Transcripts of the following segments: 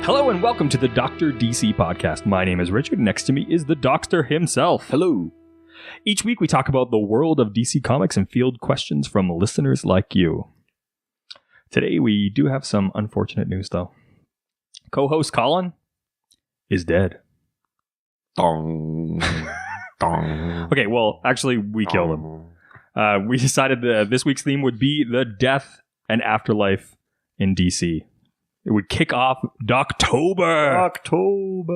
Hello and welcome to the Dr. DC podcast. My name is Richard. Next to me is the Doctor himself. Hello. Each week we talk about the world of DC Comics and field questions from listeners like you. Today we do have some unfortunate news though. Co-host Colin is dead. Dong. Dong. Okay, well, actually we killed him. We decided that this week's theme would be the death and afterlife in DC. It would kick off Doctober. October.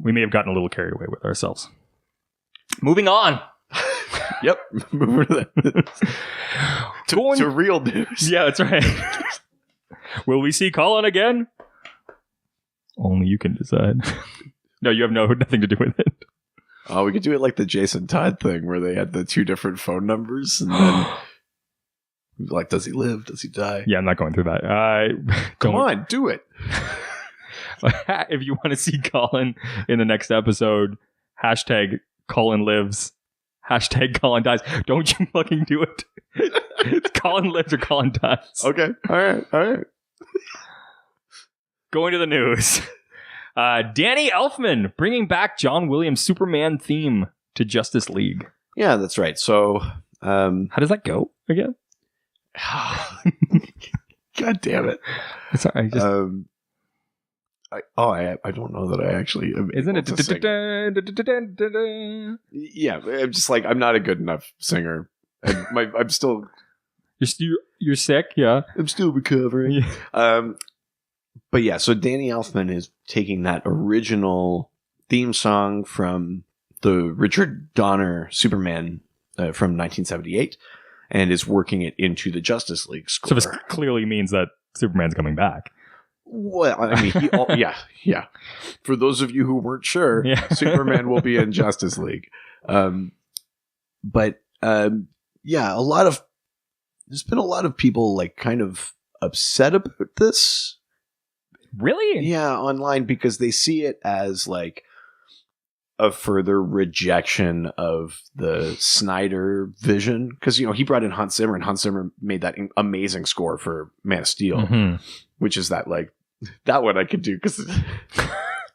We may have gotten a little carried away with ourselves. Moving on. Yep. Moving to real news. Yeah, that's right. Will we see Colin again? Only you can decide. No, you have nothing to do with it. Oh, we could do it like the Jason Todd thing where they had the two different phone numbers and then like, does he live? Does he die? Yeah, I'm not going through that. Come on, do it. If you want to see Colin in the next episode, hashtag Colin lives, hashtag Colin dies. Don't you fucking do it. It's Colin lives or Colin dies. Okay. All right. Going to the news. Danny Elfman bringing back John Williams' Superman theme to Justice League. Yeah, that's right. So, how does that go again? God damn it! Sorry, I don't know that I actually am. Isn't it? Yeah, I'm just like I'm not a good enough singer. And I'm still. You're sick. Yeah, I'm still recovering. Yeah. But yeah, so Danny Elfman is taking that original theme song from the Richard Donner Superman from 1978 and is working it into the Justice League score. So this clearly means that Superman's coming back. Well, I mean, yeah. For those of you who weren't sure, Superman will be in Justice League. But there's been a lot of people like kind of upset about this. Really? Yeah, online because they see it as like a further rejection of the Snyder vision. Because, he brought in Hans Zimmer and Hans Zimmer made that amazing score for Man of Steel, which is that like, that one I could do because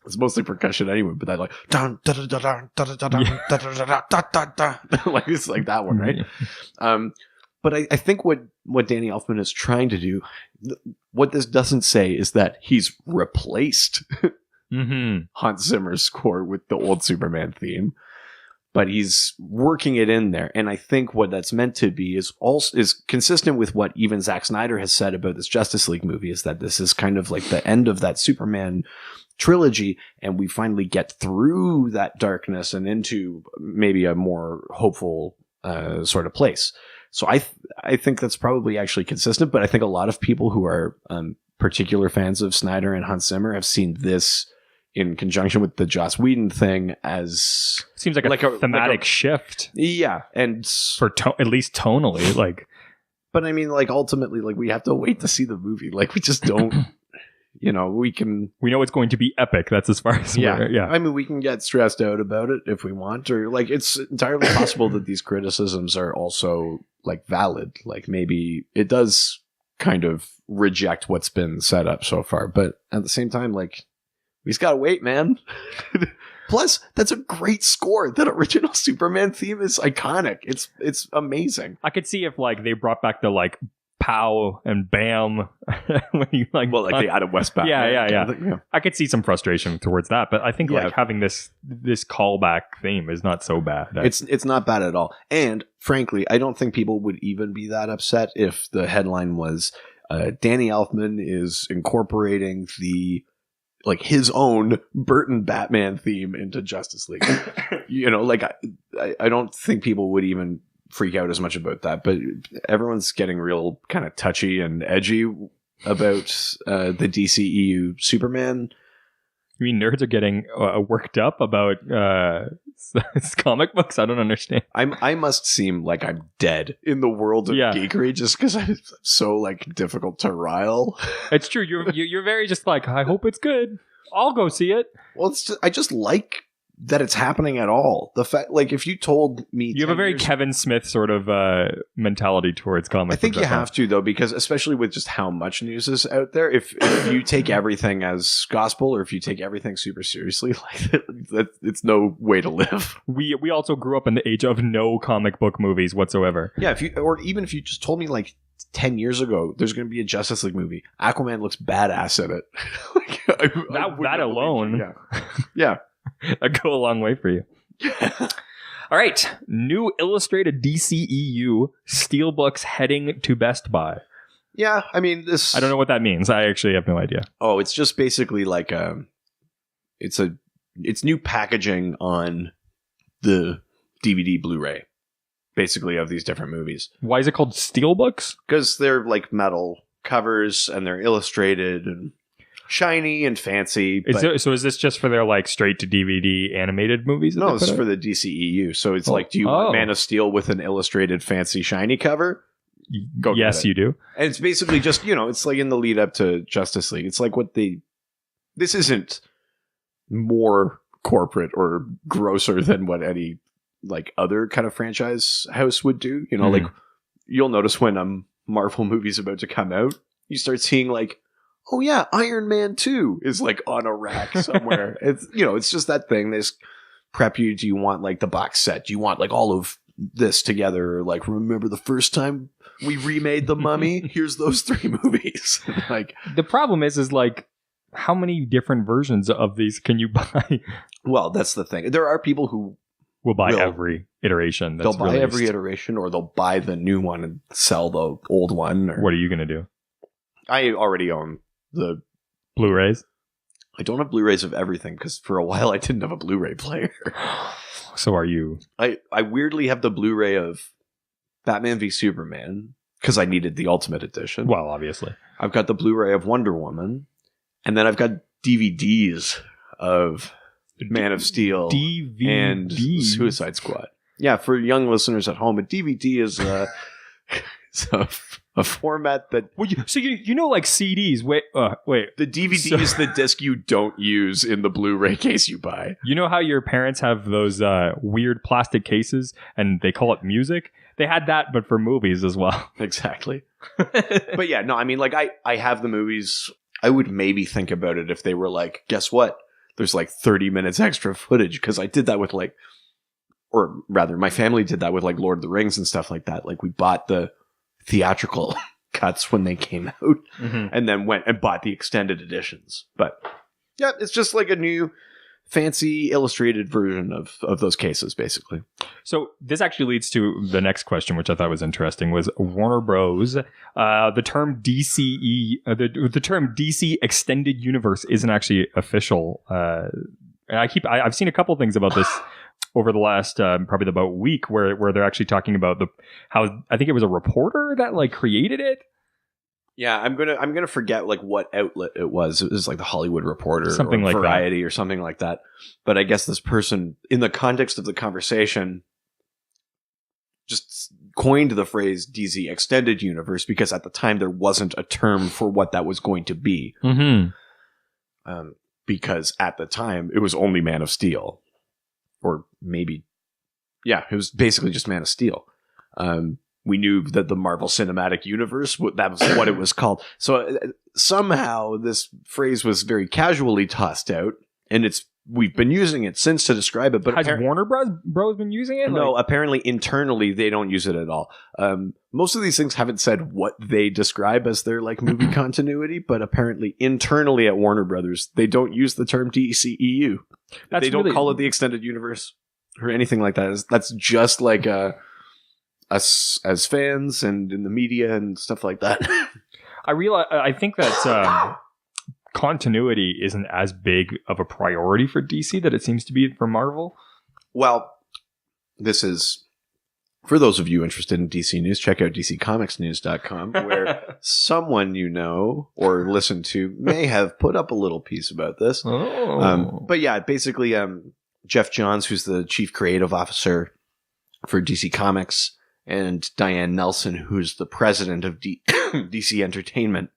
it's mostly percussion anyway, but that like, like it's like that one, right? But I think what Danny Elfman is trying to do, what this doesn't say is that he's replaced Hans Zimmer's score with the old Superman theme, but he's working it in there. And I think what that's meant to be is consistent with what even Zack Snyder has said about this Justice League movie, is that this is kind of like the end of that Superman trilogy, and we finally get through that darkness and into maybe a more hopeful sort of place. So I think that's probably actually consistent, but I think a lot of people who are particular fans of Snyder and Hans Zimmer have seen this in conjunction with the Joss Whedon thing as seems like a thematic shift. Yeah, and for at least tonally, like. But I mean, like ultimately, like we have to wait to see the movie. Like we just don't. We know it's going to be epic. That's as far as yeah. I mean, we can get stressed out about it if we want, or like it's entirely possible that these criticisms are also like valid. Like maybe it does kind of reject what's been set up so far, but at the same time, like we just gotta wait, man. Plus, that's a great score. That original Superman theme is iconic. It's amazing. I could see if like they brought back the like pow and bam when you like the Adam West back. Yeah. I could see some frustration towards that, but I think like having this callback theme is not so bad. It's not bad at all. And frankly, I don't think people would even be that upset if the headline was Danny Elfman is incorporating his own Burton Batman theme into Justice League. I don't think people would even freak out as much about that, but everyone's getting real kind of touchy and edgy about the DCEU Superman. You mean nerds are getting worked up about comic books? I don't understand. I must seem like I'm dead in the world of geekery just because I'm so like difficult to rile. It's true. You're very just like, I hope it's good. I'll go see it. Well, I just like that it's happening at all. The fact, like, if you told me, you have a very Kevin Smith sort of mentality towards comics. I think you have to, though, because especially with just how much news is out there, if you take everything as gospel, or if you take everything super seriously, like it's no way to live. We also grew up in the age of no comic book movies whatsoever. Yeah, even if you just told me like 10 years ago there's going to be a Justice League movie, Aquaman looks badass in it. Like, that alone, yeah. That'd go a long way for you. All right. New illustrated DCEU Steelbooks heading to Best Buy. Yeah, I mean, I don't know what that means. I actually have no idea. Oh, it's just basically like it's new packaging on the DVD Blu-ray, basically, of these different movies. Why is it called Steelbooks? Because they're like metal covers and they're illustrated and shiny and fancy. So is this just for their like straight to DVD animated movies? No, it's for the DCEU. So it's like, do you want Man of Steel with an illustrated fancy shiny cover? Go yes, you do. And it's basically just, it's like in the lead up to Justice League. It's like this isn't more corporate or grosser than what any like other kind of franchise house would do. Like you'll notice when a Marvel movie's about to come out, you start seeing like, oh yeah, Iron Man 2 is like on a rack somewhere. It's just that thing. They just prep you. Do you want like the box set? Do you want like all of this together? Or, like, remember the first time we remade The Mummy? Here's those 3 movies. Like, the problem is like, how many different versions of these can you buy? Well, that's the thing. There are people who will buy every iteration. They'll buy every iteration, or they'll buy the new one and sell the old one. What are you going to do? I already own the Blu-rays. I don't have Blu-rays of everything because for a while I didn't have a Blu-ray player. So are you? I weirdly have the Blu-ray of Batman v Superman because I needed the Ultimate Edition. Well, obviously. I've got the Blu-ray of Wonder Woman, and then I've got DVDs of Man of Steel and Suicide Squad. Yeah, for young listeners at home, a DVD is a format that... Well, you know, like CDs. Wait. The DVD is the disc you don't use in the Blu-ray case you buy. You know how your parents have those weird plastic cases and they call it music? They had that, but for movies as well. Exactly. But yeah, no, I mean, like, I have the movies. I would maybe think about it if they were like, guess what? There's like 30 minutes extra footage, because I did that with like... Or rather, my family did that with like Lord of the Rings and stuff like that. Like, we bought the theatrical cuts when they came out, and then went and bought the extended editions. But yeah, it's just like a new fancy illustrated version of those cases, basically. So this actually leads to the next question, which I thought was interesting, was Warner Bros. The term DCE, the term DC Extended Universe isn't actually official. And I've seen a couple things about this over the last probably about week, where they're actually talking about how I think it was a reporter that like created it. Yeah, I'm gonna forget like what outlet it was. It was like the Hollywood Reporter, something or like Variety, that, or something like that. But I guess this person, in the context of the conversation, just coined the phrase DC Extended Universe because at the time there wasn't a term for what that was going to be. Because at the time it was only Man of Steel. Or maybe, yeah, it was basically just Man of Steel. We knew that the Marvel Cinematic Universe, that was what it was called. So somehow this phrase was very casually tossed out, and we've been using it since to describe it. But has Warner Bros. Been using it? No, apparently internally they don't use it at all. Most of these things haven't said what they describe as their like movie continuity, but apparently internally at Warner Brothers they don't use the term DCEU. They don't call it the Extended Universe or anything like that. That's just like us as fans and in the media and stuff like that. I think that continuity isn't as big of a priority for DC that it seems to be for Marvel. Well, this is, for those of you interested in DC news, check out dccomicsnews.com, where someone you know or listen to may have put up a little piece about this. But yeah, basically, Jeff Johns, who's the chief creative officer for DC Comics, and Diane Nelson, who's the president of DC Entertainment,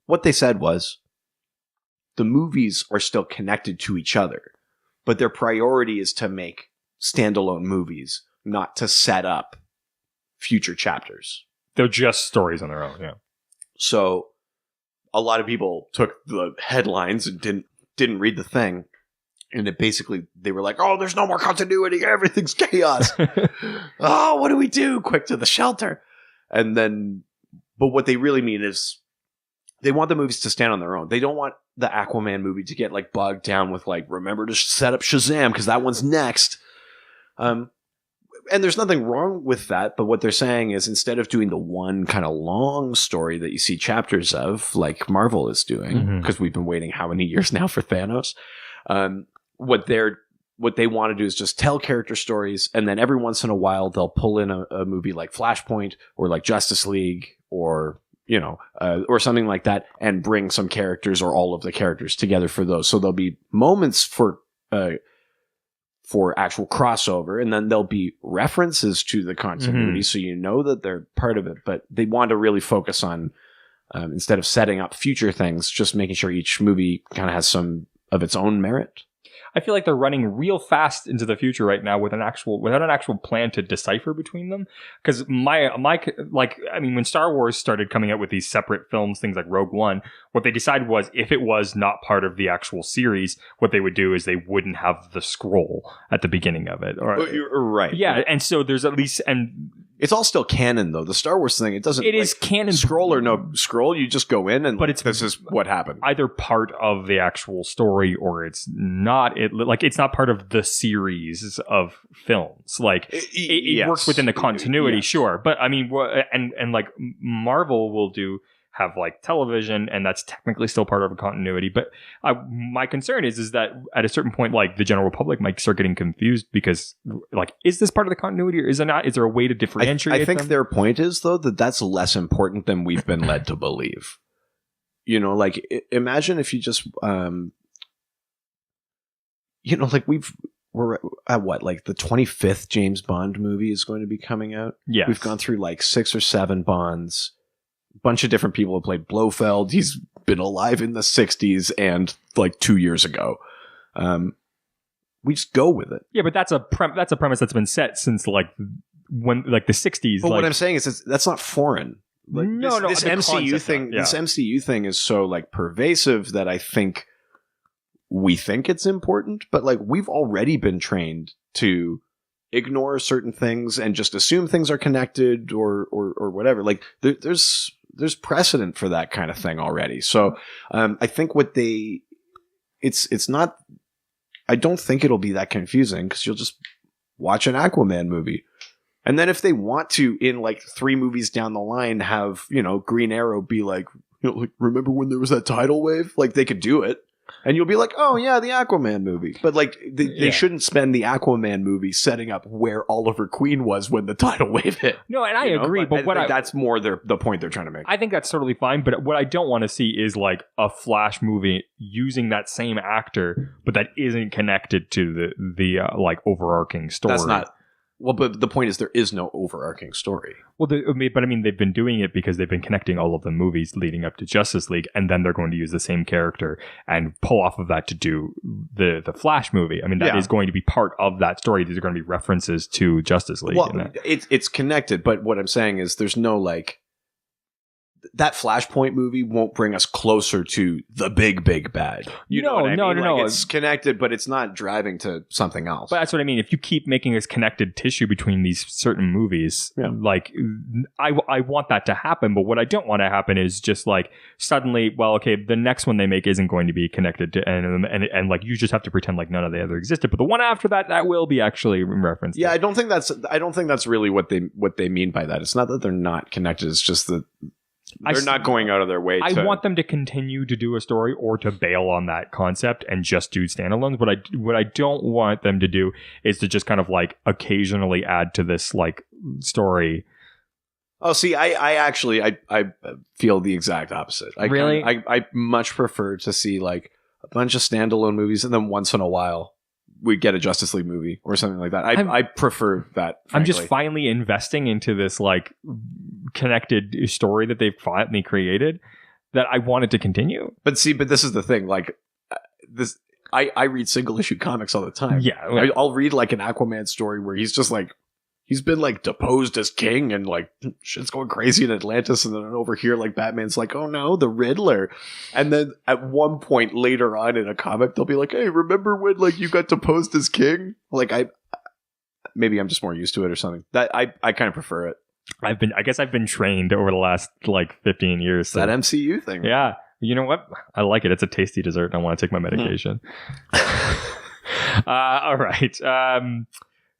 what they said was, the movies are still connected to each other, but their priority is to make standalone movies, not to set up future chapters. They're just stories on their own, yeah. So a lot of people took the headlines and didn't read the thing. And it basically, they were like, oh, there's no more continuity. Everything's chaos. Oh, what do we do? Quick to the shelter. And then, but what they really mean is they want the movies to stand on their own. They don't want the Aquaman movie to get like bogged down with like, remember to set up Shazam because that one's next. And there's nothing wrong with that. But what they're saying is instead of doing the one kind of long story that you see chapters of, like Marvel is doing, because we've been waiting how many years now for Thanos, what they want to do is just tell character stories, and then every once in a while they'll pull in a movie like Flashpoint or like Justice League or or something like that, and bring some characters or all of the characters together for those. So there'll be moments for actual crossover, and then there'll be references to the continuity, so you know that they're part of it. But they want to really focus on instead of setting up future things, just making sure each movie kind of has some of its own merit. I feel like they're running real fast into the future right now without an actual plan to decipher between them. Because when Star Wars started coming out with these separate films, things like Rogue One, what they decided was if it was not part of the actual series, what they would do is they wouldn't have the scroll at the beginning of it. Right. Yeah, and so there's at least it's all still canon, though. The Star Wars thing, it is canon. Scroll or no scroll, you just go in and this is what happened. Either part of the actual story or it's not. It's not part of the series of films. Like it works within the continuity, sure. But I mean, and like Marvel will have like television, and that's technically still part of a continuity. But my concern is that at a certain point, like the general public might start getting confused because, like, is this part of the continuity or is it not? Is there a way to differentiate? I think their point is though that that's less important than we've been led to believe. Like imagine if you just, like we're at what, like the 25th James Bond movie is going to be coming out. Yeah, we've gone through like 6 or 7 Bonds. Bunch of different people have played Blofeld. He's been alive in the 60s and like 2 years ago. We just go with it. Yeah, but that's a premise that's been set since like when like the 60s. But what I'm saying is that's not foreign. Like, this MCU thing. This MCU thing is so like pervasive that I think we think it's important, but like we've already been trained to ignore certain things and just assume things are connected or whatever. Like there's precedent for that kind of thing already. So I think it's not, I don't think it'll be that confusing because you'll just watch an Aquaman movie. And then if they want to, in like 3 movies down the line, have, Green Arrow be like, remember when there was that tidal wave? Like they could do it. And you'll be like, oh, yeah, the Aquaman movie. But, like, they shouldn't spend the Aquaman movie setting up where Oliver Queen was when the tidal wave hit. No, and I agree. But that's more the point they're trying to make. I think that's totally fine. But what I don't want to see is, like, a Flash movie using that same actor, but that isn't connected to the overarching story. That's not... Well, but the point is there is no overarching story. Well, but I mean, they've been doing it because they've been connecting all of the movies leading up to Justice League, and then they're going to use the same character and pull off of that to do the Flash movie. I mean, that is going to be part of that story. These are going to be references to Justice League. Well, it's connected, but what I'm saying is there's no, like... That Flashpoint movie won't bring us closer to the big bad. No. It's connected, but it's not driving to something else. But that's what I mean. If you keep making this connected tissue between these certain movies, like I want that to happen. But what I don't want to happen is just like suddenly, well, okay, the next one they make isn't going to be connected to, and like you just have to pretend like none of the other existed. But the one after that will be actually referenced. Yeah, I don't think that's really what they mean by that. It's not that they're not connected. It's just that. They're not going out of their way. I want them to continue to do a story or to bail on that concept and just do standalones. What I don't want them to do is to just kind of like occasionally add to this like story. Oh, see, I actually feel the exact opposite. Really? I much prefer to see like a bunch of standalone movies and then once in a while we get a Justice League movie or something like that. I prefer that. Frankly. I'm just finally investing into this like connected story that they've finally created that I wanted to continue. But this is the thing. Like this, I read single issue comics all the time. Yeah. I'll read like an Aquaman story where he's just like, he's been like deposed as king and like shit's going crazy in Atlantis. And then over here, like Batman's like, oh no, the Riddler. And then at one point later on in a comic, they'll be like, hey, remember when like you got deposed as king? Like maybe I'm just more used to it or something. That I kind of prefer it. I guess I've been trained over the last like 15 years. So. That MCU thing. Yeah. You know what? I like it. It's a tasty dessert. I want to take my medication. All right.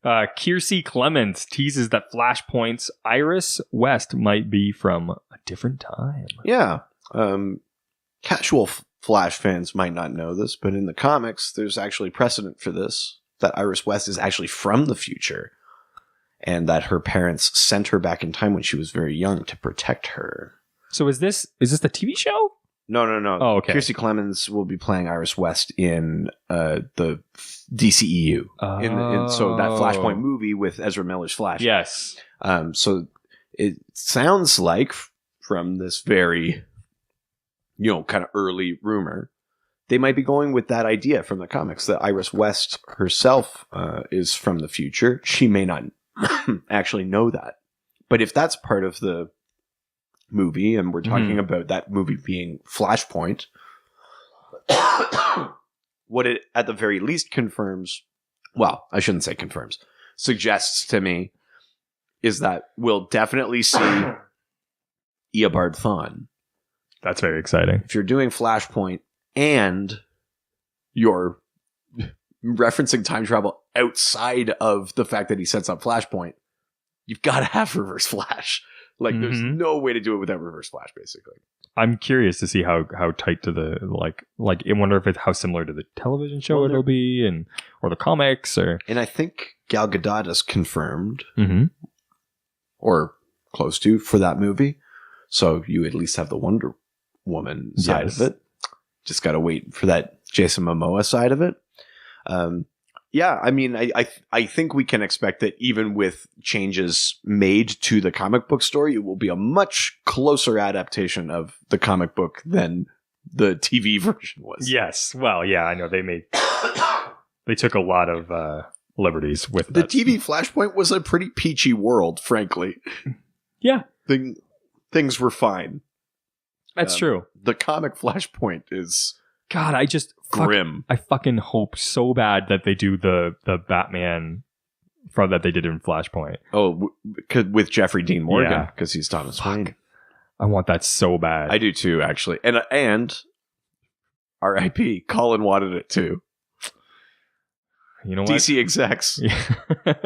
Kiersey Clements teases that Flashpoint's Iris West might be from a different time. Yeah. Casual Flash fans might not know this, but in the comics, there's actually precedent for this, that Iris West is actually from the future, and that her parents sent her back in time when she was very young to protect her. So is this the TV show? No. Oh, okay. Kiersey Clemens will be playing Iris West in the DCEU. So that Flashpoint movie with Ezra Miller's Flash. Yes. So it sounds like from this very, kind of early rumor, they might be going with that idea from the comics that Iris West herself is from the future. She may not actually know that. But if that's part of the movie, and we're talking about that movie being Flashpoint, what it at the very least confirms, well, I shouldn't say confirms, suggests to me is that we'll definitely see Eobard Thawne. That's very exciting. If you're doing Flashpoint and you're referencing time travel outside of the fact that he sets up Flashpoint, you've got to have Reverse Flash. Like, there's no way to do it without Reverse Flash, basically. I'm curious to see how tight to the like. I wonder if it's how similar to the television show it'll be, or the comics, or. And I think Gal Gadot is confirmed, or close to, for that movie. So you at least have the Wonder Woman side of it. Just got to wait for that Jason Momoa side of it. Yeah, I mean, I think we can expect that even with changes made to the comic book story, it will be a much closer adaptation of the comic book than the TV version was. Yes. Well, yeah, I know they took a lot of liberties with the TV Flashpoint was a pretty peachy world, frankly. Yeah. Things were fine. That's true. The comic Flashpoint is... God, I just grim. I fucking hope so bad that they do the Batman from that they did in Flashpoint. Oh, with Jeffrey Dean Morgan, because he's Thomas Wayne. I want that so bad. I do too, actually. And R.I.P. Colin wanted it too. You know what? DC execs.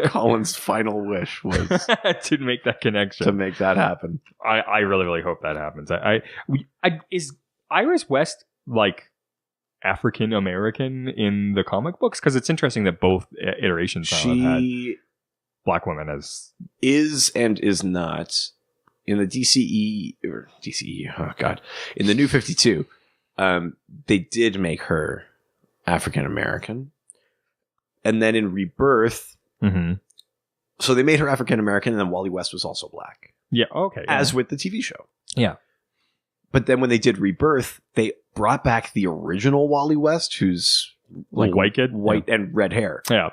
Colin's final wish was to make that connection, to make that happen. I really, really hope that happens. Is Iris West like African American in the comic books? Because it's interesting that both iterations have had black women as is and is not in the DCE. Oh God, in the New 52, they did make her African American, and then in Rebirth, so they made her African American, and then Wally West was also black. Yeah, okay, as with the TV show. Yeah. But then when they did Rebirth, they brought back the original Wally West, who's like white kid, and red hair. Yeah.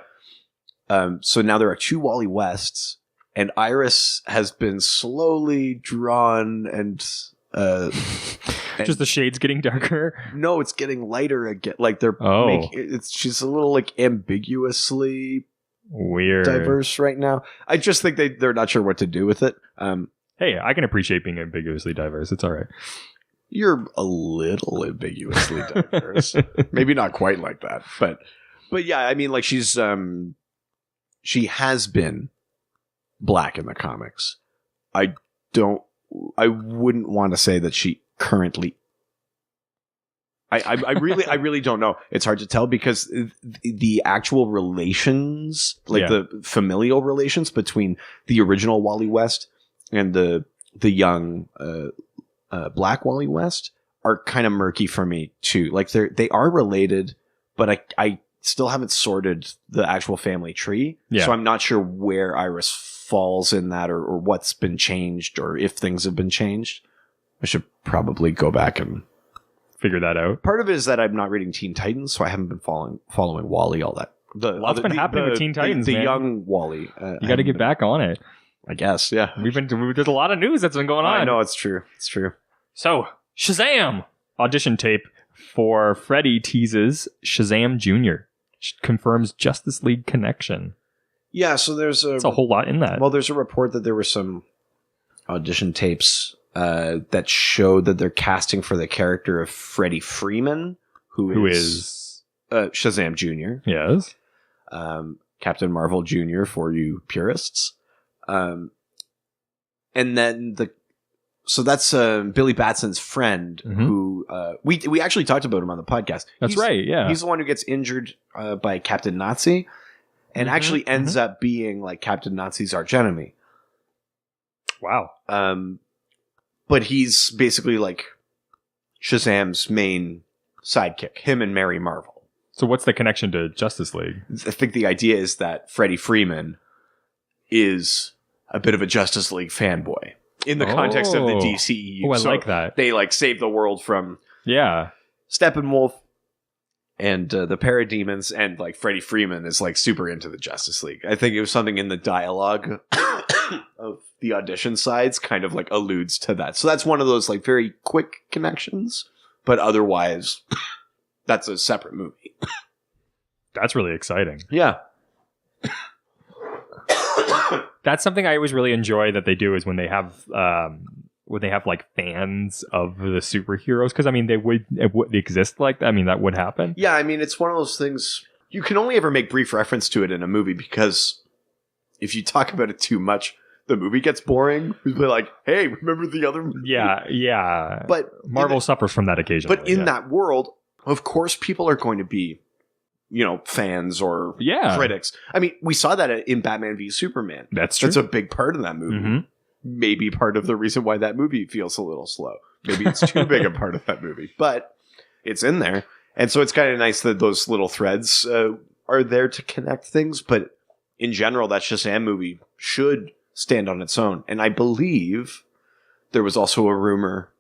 So now there are two Wally Wests, and Iris has been slowly drawn and just the shades getting darker. No, it's getting lighter again. Like they're she's a little like ambiguously weird, diverse right now. I just think they're not sure what to do with it. Hey, I can appreciate being ambiguously diverse. It's all right. You're a little ambiguously diverse. Maybe not quite like that, but yeah, I mean, like she has been black in the comics. I wouldn't want to say that she currently. I really don't know. It's hard to tell because the actual relations, like the familial relations between the original Wally West and the young black Wally West are kind of murky for me too. Like they are related, but I still haven't sorted the actual family tree. Yeah. So I'm not sure where Iris falls in that or what's been changed or if things have been changed. I should probably go back and figure that out. Part of it is that I'm not reading Teen Titans, so I haven't been following Wally all that. Lots been happening with Teen Titans, the man. young Wally. You got to get back on it. I guess, yeah. There's a lot of news that's been going on. I know, it's true. It's true. So, Shazam! Audition tape for Freddy teases Shazam Jr. Confirms Justice League connection. Yeah, so there's a whole lot in that. Well, there's a report that there were some audition tapes that showed that they're casting for the character of Freddie Freeman, who is Shazam Jr. Yes. Captain Marvel Jr. for you purists. And then so that's Billy Batson's friend, who we actually talked about him on the podcast. That's right, yeah. He's the one who gets injured by Captain Nazi, and actually ends up being like Captain Nazi's archenemy. Wow. But he's basically like Shazam's main sidekick, him and Mary Marvel. So what's the connection to Justice League? I think the idea is that Freddie Freeman is a bit of a Justice League fanboy in the context of the DCEU. Oh, I like that. They like save the world from Steppenwolf and the Parademons, and like Freddie Freeman is like super into the Justice League. I think it was something in the dialogue of the audition sides kind of like alludes to that. So that's one of those like very quick connections, but otherwise that's a separate movie. That's really exciting. Yeah. That's something I always really enjoy that they do, is when they have like fans of the superheroes, because I mean it would exist like that. I mean, that would happen. Yeah, I mean, it's one of those things you can only ever make brief reference to it in a movie, because if you talk about it too much, the movie gets boring. We'd be like, hey, remember the other movie? Yeah. But Marvel suffers from that occasionally. But in that world, of course, people are going to be, fans or critics. I mean, we saw that in Batman v Superman. That's true. That's a big part of that movie. Maybe part of the reason why that movie feels a little slow. Maybe it's too big a part of that movie, but it's in there. And so it's kind of nice that those little threads are there to connect things. But in general, that Shazam movie should stand on its own. And I believe there was also a rumor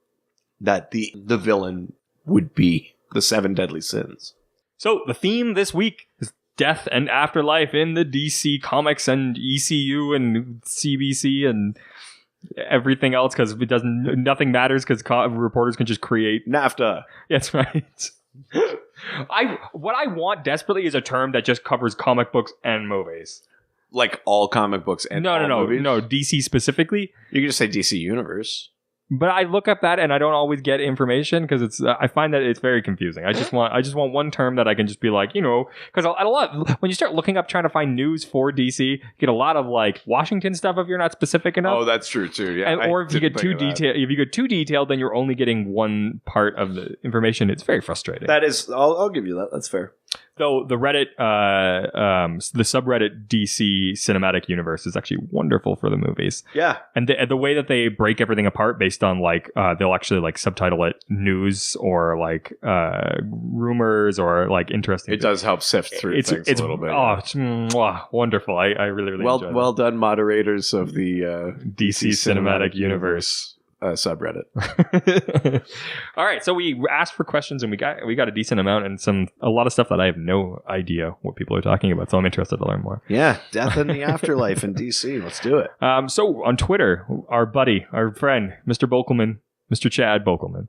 that the villain would be the 7 Deadly Sins. So the theme this week is death and afterlife in the DC Comics and ECU and CBC and everything else, because nothing matters, because reporters can just create NAFTA. That's right. What I want desperately is a term that just covers comic books and movies. Like all comic books and movies? No, DC specifically. You can just say DC Universe. But I look up that and I don't always get information, because it's I find that it's very confusing. I just want one term that I can just be like, because a lot when you start looking up trying to find news for DC, you get a lot of like Washington stuff if you're not specific enough. Oh, that's true too. Yeah. Or if you get too detailed, then you're only getting one part of the information. It's very frustrating. That is, I'll give you that. That's fair. Though the Reddit, the subreddit DC Cinematic Universe is actually wonderful for the movies. Yeah. And the way that they break everything apart based on like, they'll actually like subtitle it news or like rumors or like interesting. It does help sift through things a little bit. Oh, it's wonderful. I really enjoy it. Well done, moderators of the DC Cinematic Universe. Subreddit. All right, so we asked for questions and we got a decent amount and a lot of stuff that I have no idea what people are talking about, so I'm interested to learn more. Yeah, death and the afterlife in DC. Let's do it. So on Twitter, our friend, Mr. Bokelman, Mr. Chad Bokelman,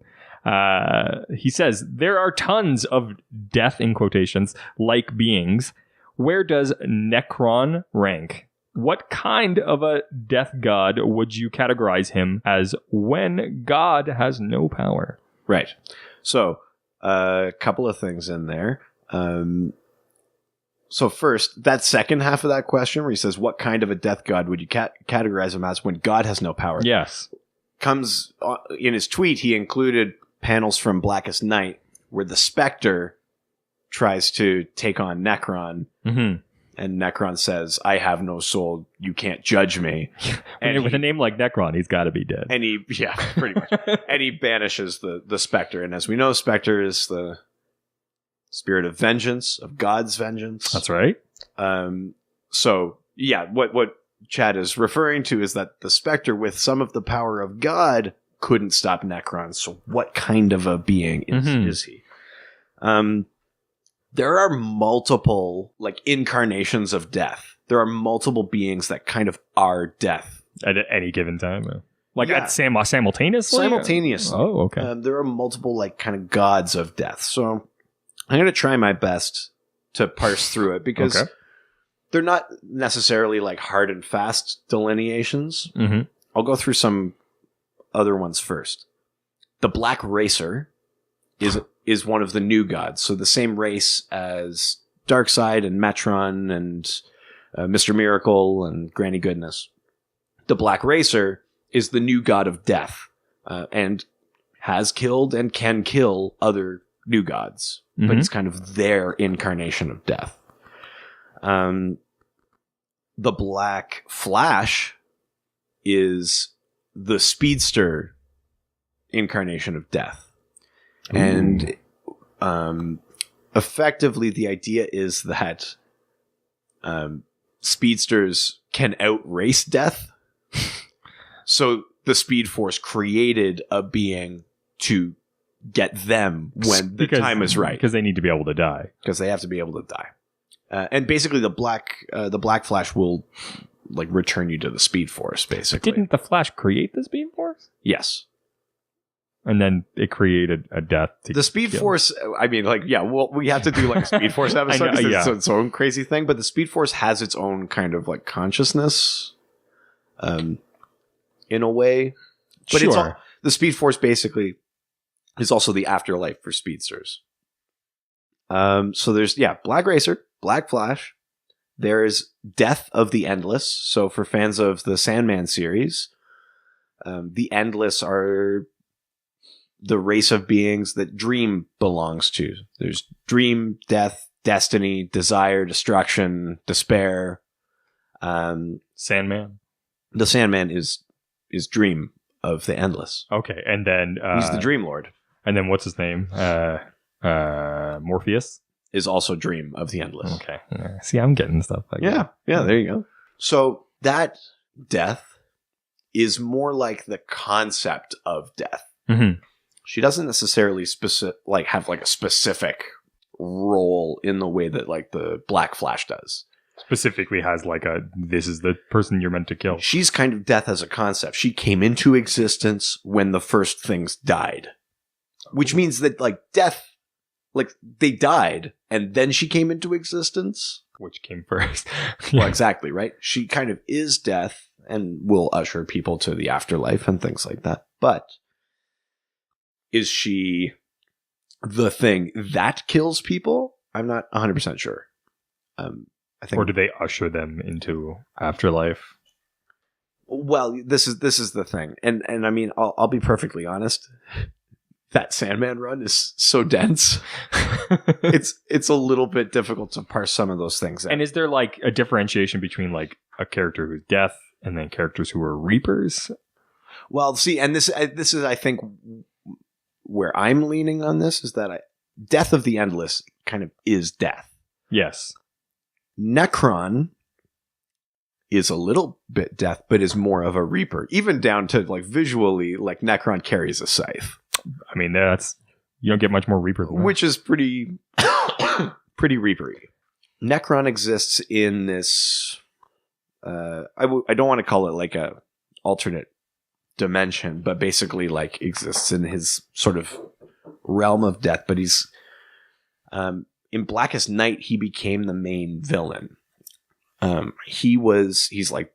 he says there are tons of death in quotations like beings. Where does Nekron rank? What kind of a death god would you categorize him as when God has no power? Right. So, a couple of things in there. So first, that second half of that question where he says, what kind of a death god would you categorize him as when God has no power? Yes. Comes in his tweet, he included panels from Blackest Night where the Spectre tries to take on Nekron. Mm-hmm. And Nekron says, I have no soul. You can't judge me. And with a name like Nekron, he's got to be dead. And pretty much. And he banishes the Spectre. And as we know, Spectre is the spirit of vengeance, of God's vengeance. That's right. So, yeah, what Chad is referring to is that the Spectre, with some of the power of God, couldn't stop Nekron. So what kind of a being is he? There are multiple like incarnations of death. There are multiple beings that kind of are death at any given time. Like at simultaneously? Simultaneously. Oh, okay. There are multiple like kind of gods of death. So I'm going to try my best to parse through it because they're not necessarily like hard and fast delineations. Mm-hmm. I'll go through some other ones first. The Black Racer is one of the new gods. So the same race as Darkseid and Metron and Mr. Miracle and Granny Goodness. The Black Racer is the new god of death and has killed and can kill other new gods. But it's kind of their incarnation of death. The Black Flash is the speedster incarnation of death. Ooh. And effectively the idea is that speedsters can outrace death. So the Speed Force created a being to get them when the time is right. Because they need to be able to die. Because they have to be able to die. And basically the Black Flash will like return you to the Speed Force, basically. Didn't the Flash create the Speed Force? Yes. And then it created a death. The Speed Force, I mean, like, yeah, well, we have to do like a Speed Force episode because it's its own crazy thing, but the Speed Force has its own kind of like consciousness in a way. But sure. The Speed Force basically is also the afterlife for speedsters. So there's, Black Racer, Black Flash. There's Death of the Endless. So for fans of the Sandman series, the Endless are the race of beings that Dream belongs to. There's Dream, Death, Destiny, Desire, Destruction, Despair. Sandman. The Sandman is Dream of the Endless. Okay, and then he's the Dream Lord. And then what's his name? Morpheus is also Dream of the Endless. Okay, see, I'm getting stuff like that. Yeah. There you go. So that death is more like the concept of death. Mm-hmm. She doesn't necessarily have like a specific role in the way that like the Black Flash does. Specifically has like this is the person you're meant to kill. She's kind of death as a concept. She came into existence when the first things died. Which means that like death, like they died and then she came into existence. Which came first? Well, exactly, right? She kind of is death and will usher people to the afterlife and things like that. But is she the thing that kills people? I'm not 100% sure. I think, or do they usher them into afterlife? Well, this is the thing, and I mean, I'll be perfectly honest. That Sandman run is so dense. It's a little bit difficult to parse some of those things out. And is there like a differentiation between like a character who's death and then characters who are reapers? Well, see, and this is I think where I'm leaning on this is that Death of the Endless kind of is death. Yes. Nekron is a little bit death, but is more of a reaper. Even down to like visually, like Nekron carries a scythe. I mean, you don't get much more reaper than that. Which is pretty reapery. Nekron exists in this. I don't want to call it like a alternate dimension, but basically like exists in his sort of realm of death. But he's in Blackest Night, he became the main villain. He's like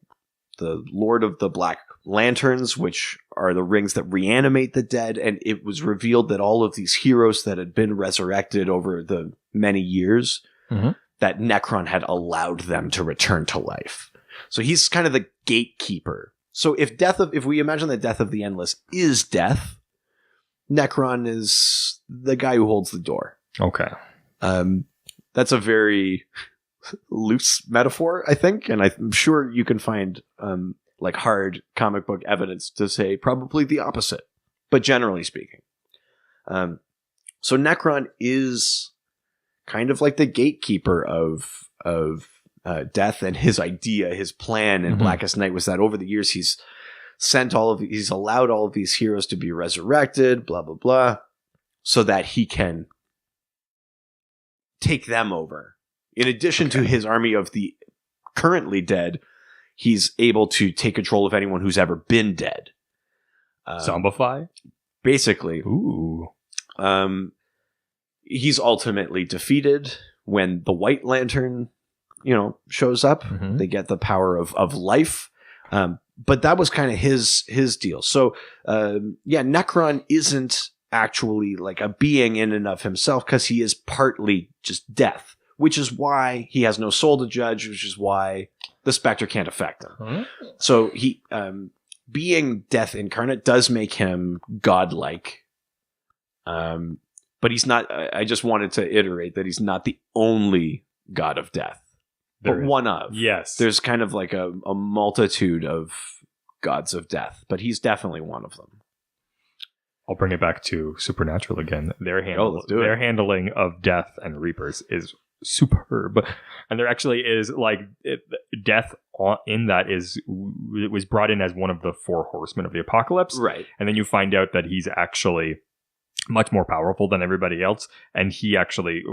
the Lord of the Black Lanterns, which are the rings that reanimate the dead, and it was revealed that all of these heroes that had been resurrected over the many years, that Nekron had allowed them to return to life. So he's kind of the gatekeeper. So if we imagine the Death of the Endless is death, Nekron is the guy who holds the door. Okay. That's a very loose metaphor, I think, and I'm sure you can find like hard comic book evidence to say probably the opposite, but generally speaking. So Nekron is kind of like the gatekeeper of death, and his idea, his plan in Blackest Night was that over the years he's he's allowed all of these heroes to be resurrected, blah, blah, blah, so that he can take them over. In addition to his army of the currently dead, he's able to take control of anyone who's ever been dead. Zombify? Basically. Ooh. He's ultimately defeated when the White Lantern, shows up. Mhm. They get the power of life. But that was kind of his deal. So, Nekron isn't actually like a being in and of himself because he is partly just death, which is why he has no soul to judge, which is why the Spectre can't affect him. Huh? So he, being death incarnate does make him godlike. But he's not, I just wanted to iterate that he's not the only god of death, but one of. Yes. There's kind of like a multitude of gods of death, but he's definitely one of them. I'll bring it back to Supernatural again. Their let's do it. Their handling of death and reapers is superb, and there actually is death in that it was brought in as one of the 4 horsemen of the apocalypse, Right. And then you find out that he's actually much more powerful than everybody else, and he actually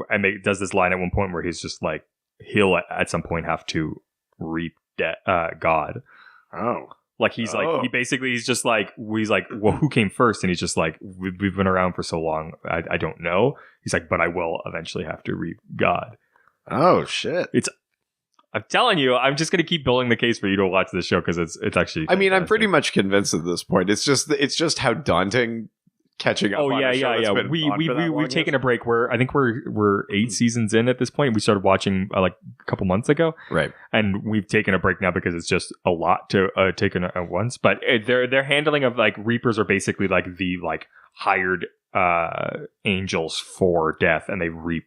does this line at one point where he's just like he'll at some point have to reap God. Oh. Like he's just like, well, who came first? And he's just like, we've been around for so long. I don't know. He's like, but I will eventually have to reap God. Oh, shit. I'm telling you, I'm just going to keep building the case for you to watch this show because it's actually. I mean, I'm fantastic. pretty much convinced at this point. It's just how daunting catching up. Oh on a show that's been on for that long we've taken is. a break. I think we're 8 seasons in at this point. We started watching like a couple months ago, Right. and we've taken a break now because it's just a lot to take in at once. But their handling of like reapers are basically like the hired angels for death, and they reap.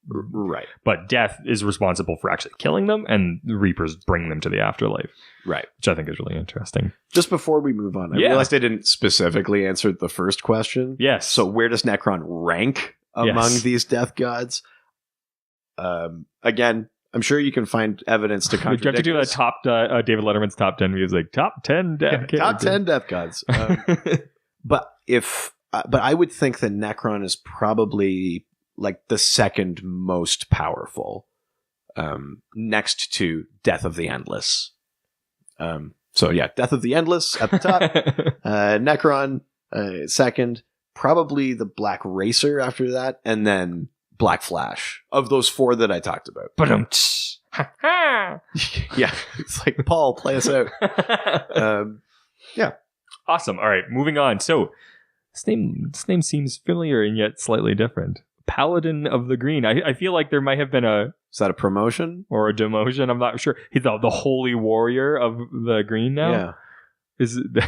Right. But death is responsible for actually killing them, and the reapers bring them to the afterlife. Right. Which I think is really interesting. Just before we move on, I realized I didn't specifically answer the first question. Yes. So where does Nekron rank among these death gods? Again, I'm sure you can find evidence to Do you have contradict to do this. a top David Letterman's top 10 music? Top 10 death Top 10 death gods. But I would think that Nekron is probably like the second most powerful, next to Death of the Endless. So yeah, Death of the Endless at the top, Nekron second, probably the Black Racer after that, and then Black Flash. Of those 4 that I talked about. Yeah, it's like, Paul, play us out. Yeah. Awesome. All right, moving on. So this name seems familiar and yet slightly different. Paladin of the Green. I feel like there might have been Is that a promotion? or a demotion. I'm not sure. He's the holy warrior of the Green now. Yeah. Is it?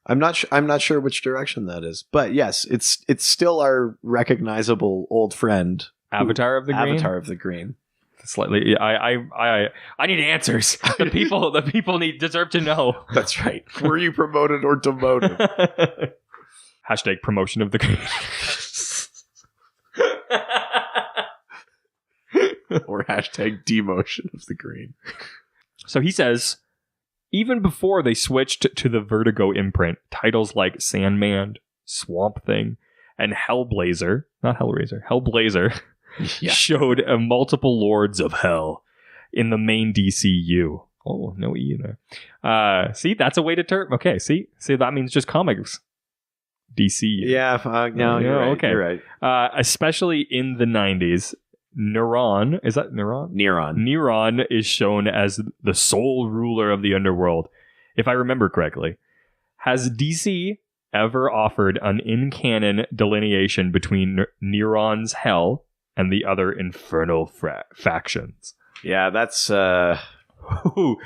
I'm not sure which direction that is, but yes, it's still our recognizable old friend, Avatar of the Green. Avatar of the Green. Slightly. I need answers. The people deserve to know. That's right. Were you promoted or demoted? Hashtag promotion of the Green. Or hashtag demotion of the Green. So he says, even before they switched to the Vertigo imprint, titles like Sandman, Swamp Thing, and Hellblazer, not Hellraiser, Hellblazer, showed multiple Lords of Hell in the main DCU. Oh, no E in there. See, that's a way to term. Okay, see, that means just comics. DCU. Yeah, no, you're right. Okay. You're right. Especially in the 90s, Neron, is that Neron? Neron is shown as the sole ruler of the underworld. If I remember correctly, has DC ever offered an in-canon delineation between Neron's hell and the other infernal factions? Yeah, that's... Do you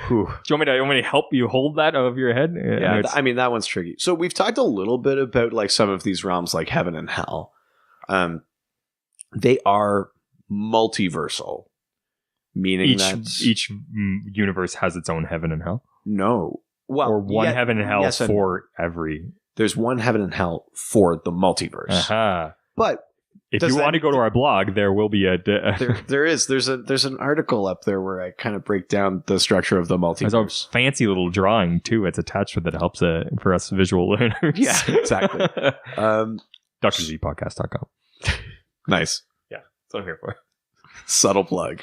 want me to help you hold that over your head? Yeah, I mean, that one's tricky. So we've talked a little bit about like some of these realms like heaven and hell. They are multiversal, meaning that each universe has its own heaven and hell. No, well, or one heaven and hell yes for every. There's one heaven and hell for the multiverse, Uh-huh. but If you want to go to our blog, there will be a... There's an article up there where I kind of break down the structure of the multiverse. There's a fancy little drawing, too. It's attached with it. Helps for us visual learners. Yeah, exactly. DrZPodcast.com. Nice. Yeah, that's what I'm here for. Subtle plug.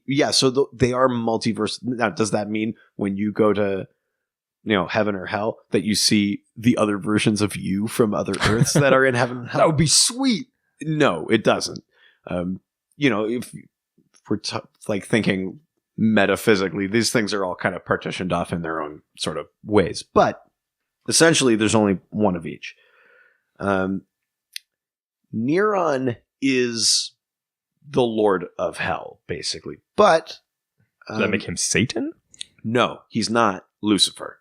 Yeah. So they are multiverse. Now, does that mean when you go to heaven or hell that you see the other versions of you from other Earths that are in heaven and hell? That would be sweet. No, it doesn't. If we're thinking metaphysically, these things are all kind of partitioned off in their own sort of ways. But essentially, there's only one of each. Neron is the Lord of Hell, basically. But does that make him Satan? No, he's not Lucifer.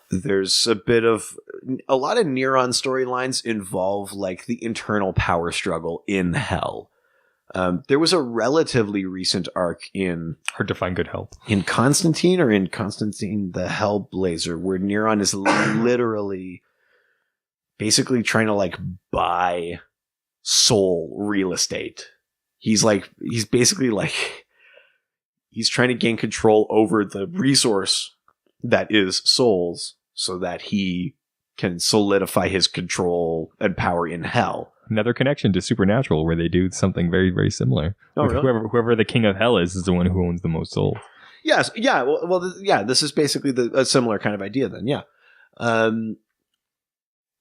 There's a lot of Neron storylines involve like the internal power struggle in hell. There was a relatively recent arc in hard to find good help in Constantine the Hellblazer, where Neron is literally basically trying to like buy soul real estate. He's basically like he's trying to gain control over the resource that is souls so that he can solidify his control and power in hell. Another connection to Supernatural where they do something very, very similar. Oh, really? Whoever the king of hell is the one who owns the most souls. Yes. Yeah. This is basically a similar kind of idea then. Yeah.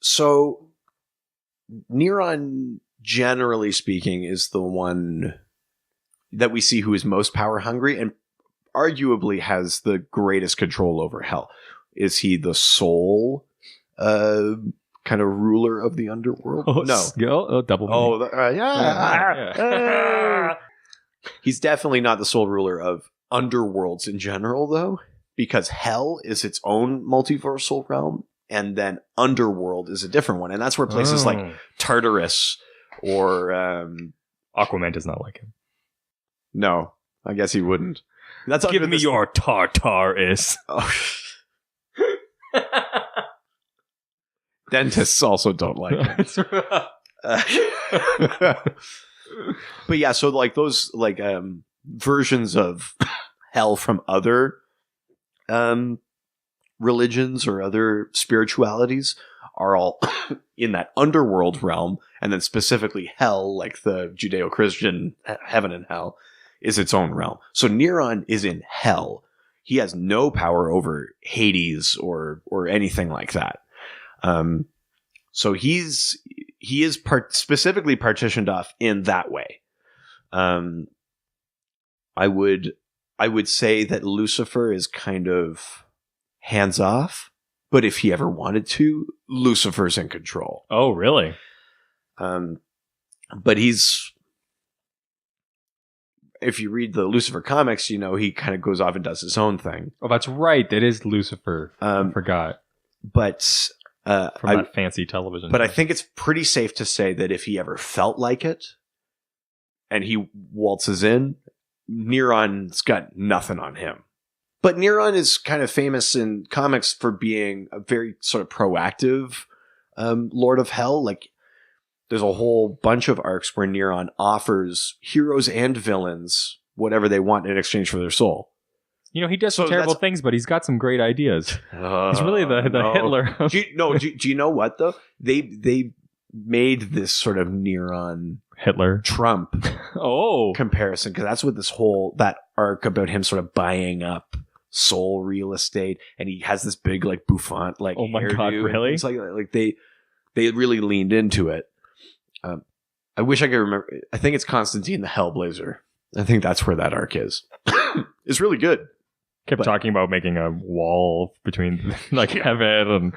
So Neron, generally speaking, is the one that we see who is most power hungry and arguably has the greatest control over hell. Is he the sole kind of ruler of the underworld? No. Double. He's definitely not the sole ruler of underworlds in general, though, because hell is its own multiversal realm, and then underworld is a different one. And that's where places like Tartarus or Aquaman does not like him. No, I guess he wouldn't. That's give me your Tartarus. Oh. Dentists also don't like him. But yeah, so like those like versions of hell from other religions or other spiritualities are all in that underworld realm, and then specifically hell, like the Judeo-Christian heaven and hell, is its own realm. So Neron is in hell. He has no power over Hades or anything like that. So he is specifically partitioned off in that way. I would say that Lucifer is kind of hands off, but if he ever wanted to, Lucifer's in control. Oh, really? But if you read the Lucifer comics, he kind of goes off and does his own thing. Oh, that's right. That is Lucifer. I forgot. But from that fancy television. But I think it's pretty safe to say that if he ever felt like it and he waltzes in, Neron's got nothing on him. But Neron is kind of famous in comics for being a very sort of proactive Lord of Hell. Like, there's a whole bunch of arcs where Neron offers heroes and villains whatever they want in exchange for their soul. He does some terrible things, but he's got some great ideas. He's really the Hitler. Do you know what, though? They made this sort of Neron Hitler Trump comparison, because that's what that arc about him sort of buying up soul real estate, and he has this big like bouffant like, oh my god, really? It's like they really leaned into it. I wish I could remember. I think it's Constantine the Hellblazer. I think that's where that arc is. It's really good. Kept talking about making a wall between like heaven and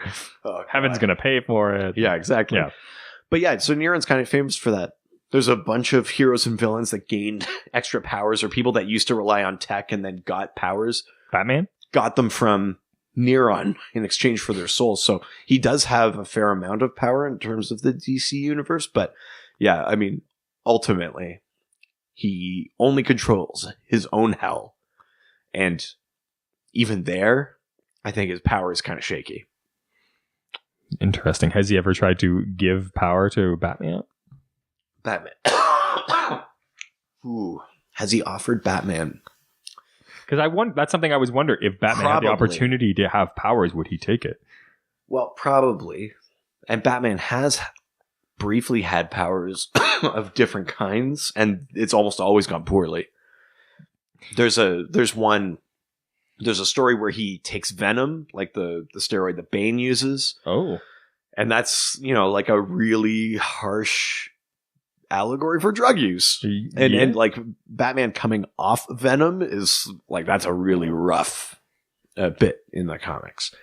heaven's going to pay for it. Yeah, exactly. Yeah. But yeah, so Neron's kind of famous for that. There's a bunch of heroes and villains that gained extra powers, or people that used to rely on tech and then got powers. Batman? Got them from Neron in exchange for their souls. So he does have a fair amount of power in terms of the DC universe. But yeah, I mean, ultimately, he only controls his own hell. And even there, I think his power is kind of shaky. Interesting. Has he ever tried to give power to Batman? Batman. Ooh. Has he offered Batman? Because that's something I was wondering. If Batman had the opportunity to have powers, would he take it? Well, probably. And Batman has briefly had powers of different kinds, and it's almost always gone poorly. There's a story where he takes venom, like the steroid that Bane uses. Oh. And that's, like a really harsh allegory for drug use. And like Batman coming off venom is like, that's a really rough bit in the comics.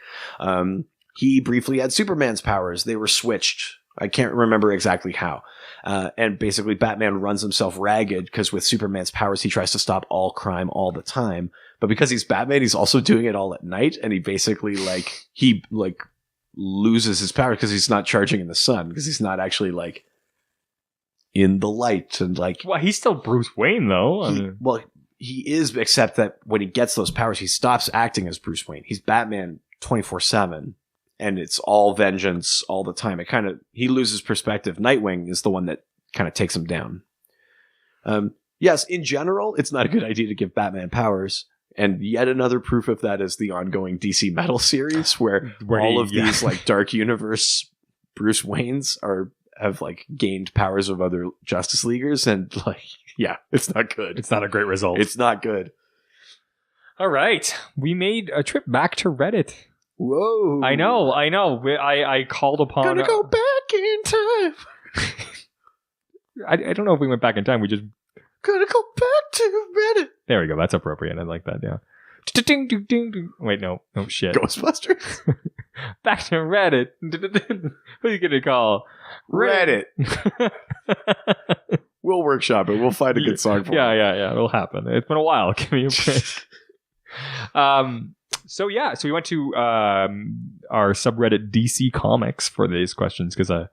He briefly had Superman's powers. They were switched. I can't remember exactly how. And basically Batman runs himself ragged because with Superman's powers, he tries to stop all crime all the time. But because he's Batman, he's also doing it all at night. And he basically loses his power because he's not charging in the sun, because he's not actually like in the light. And like, well, he's still Bruce Wayne though. He is, except that when he gets those powers, he stops acting as Bruce Wayne. He's Batman 24/7. And it's all vengeance all the time. He loses perspective. Nightwing is the one that kind of takes him down. Yes, in general, it's not a good idea to give Batman powers. And yet another proof of that is the ongoing DC Metal series, where all of these like Dark Universe Bruce Waynes have like gained powers of other Justice Leaguers, and like, yeah, it's not good. It's not a great result. It's not good. All right, we made a trip back to Reddit. Whoa! I know. I called upon. Gonna go back in time. I don't know if we went back in time. We just gonna go back to Reddit. There we go. That's appropriate. I like that. Yeah. Wait, no, shit. Ghostbusters. Back to Reddit. Who are you gonna call? Reddit. We'll workshop it. We'll find a good song for it. Yeah. It'll happen. It's been a while. Give me a break. So we went to our subreddit DC Comics for these questions, because I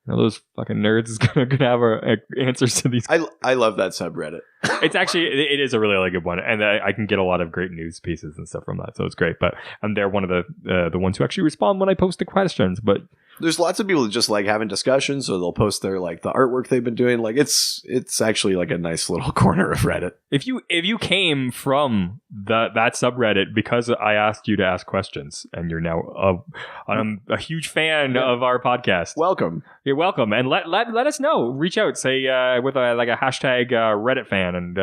know those fucking nerds is gonna have our answers to these. I love that subreddit. It's actually it is a really good one, and I can get a lot of great news pieces and stuff from that, so it's great. But they're one of the ones who actually respond when I post the questions. But there's lots of people that just like having discussions, or they'll post their like the artwork they've been doing. Like it's actually like a nice little corner of Reddit. If you came from that subreddit because I asked you to ask questions, and you're now a huge fan of our podcast, welcome. You're welcome, and let us know. Reach out, say with a hashtag Reddit fan, and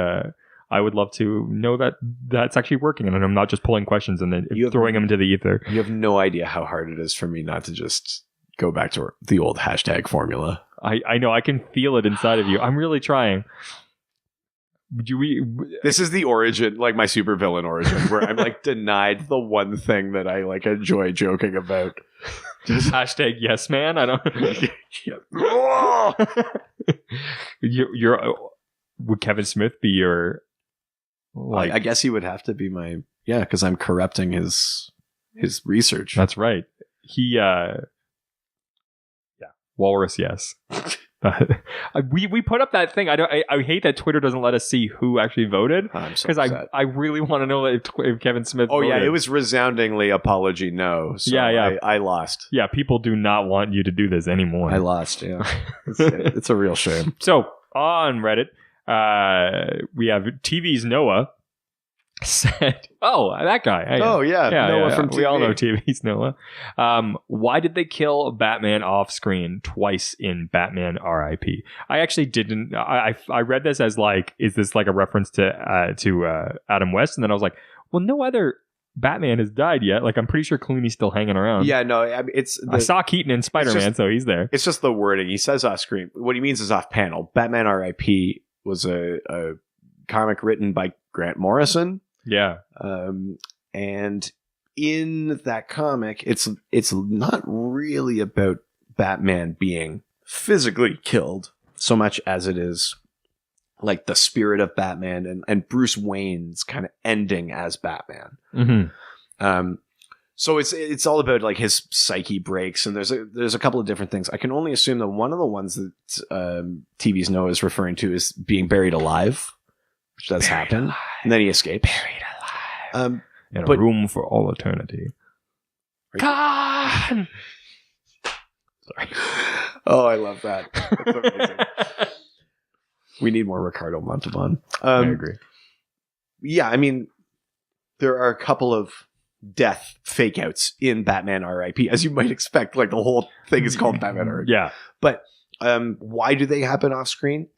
I would love to know that that's actually working, and I'm not just pulling questions and then throwing them into the ether. You have no idea how hard it is for me not to just go back to the old hashtag formula. I know. I can feel it inside of you. I'm really trying. This is the origin, like my supervillain origin, where I'm like denied the one thing that I like enjoy joking about. Just hashtag yes man. I don't. Would Kevin Smith be your? Like, I guess he would have to be my because I'm corrupting his research. That's right. He Walrus, yes. We put up that thing. I hate that Twitter doesn't let us see who actually voted, because I really want to know if Kevin Smith voted. It was resoundingly apology no. So I lost. Yeah, people do not want you to do this anymore. I lost. Yeah, it's a real shame. So on Reddit, we have TV's Noah said, that guy. Noah from TV. We all know TV's Noah. Why did they kill Batman off screen twice in Batman R.I.P.? I actually didn't. I read this as like, is this like a reference to Adam West? And then I was like, well, no other Batman has died yet. Like, I'm pretty sure Clooney's still hanging around. Yeah, no, I saw Keaton in Spider-Man, so he's there. It's just the wording. He says off screen. What he means is off panel. Batman R.I.P. was a comic written by Grant Morrison. Yeah. And in that comic, it's not really about Batman being physically killed so much as it is like the spirit of Batman and Bruce Wayne's kind of ending as Batman. Mm-hmm. So it's all about like his psyche breaks, and there's a couple of different things. I can only assume that one of the ones that TV's Noah is referring to is being buried alive, which does happen. And then he escapes. Buried alive. In a room for all eternity. God! Sorry. Oh, I love that. That's amazing. We need more Ricardo Montalban. I agree. Yeah, I mean, there are a couple of death fake outs in Batman R.I.P. as you might expect. Like the whole thing is called Batman R.I.P. Yeah. But why do they happen off screen?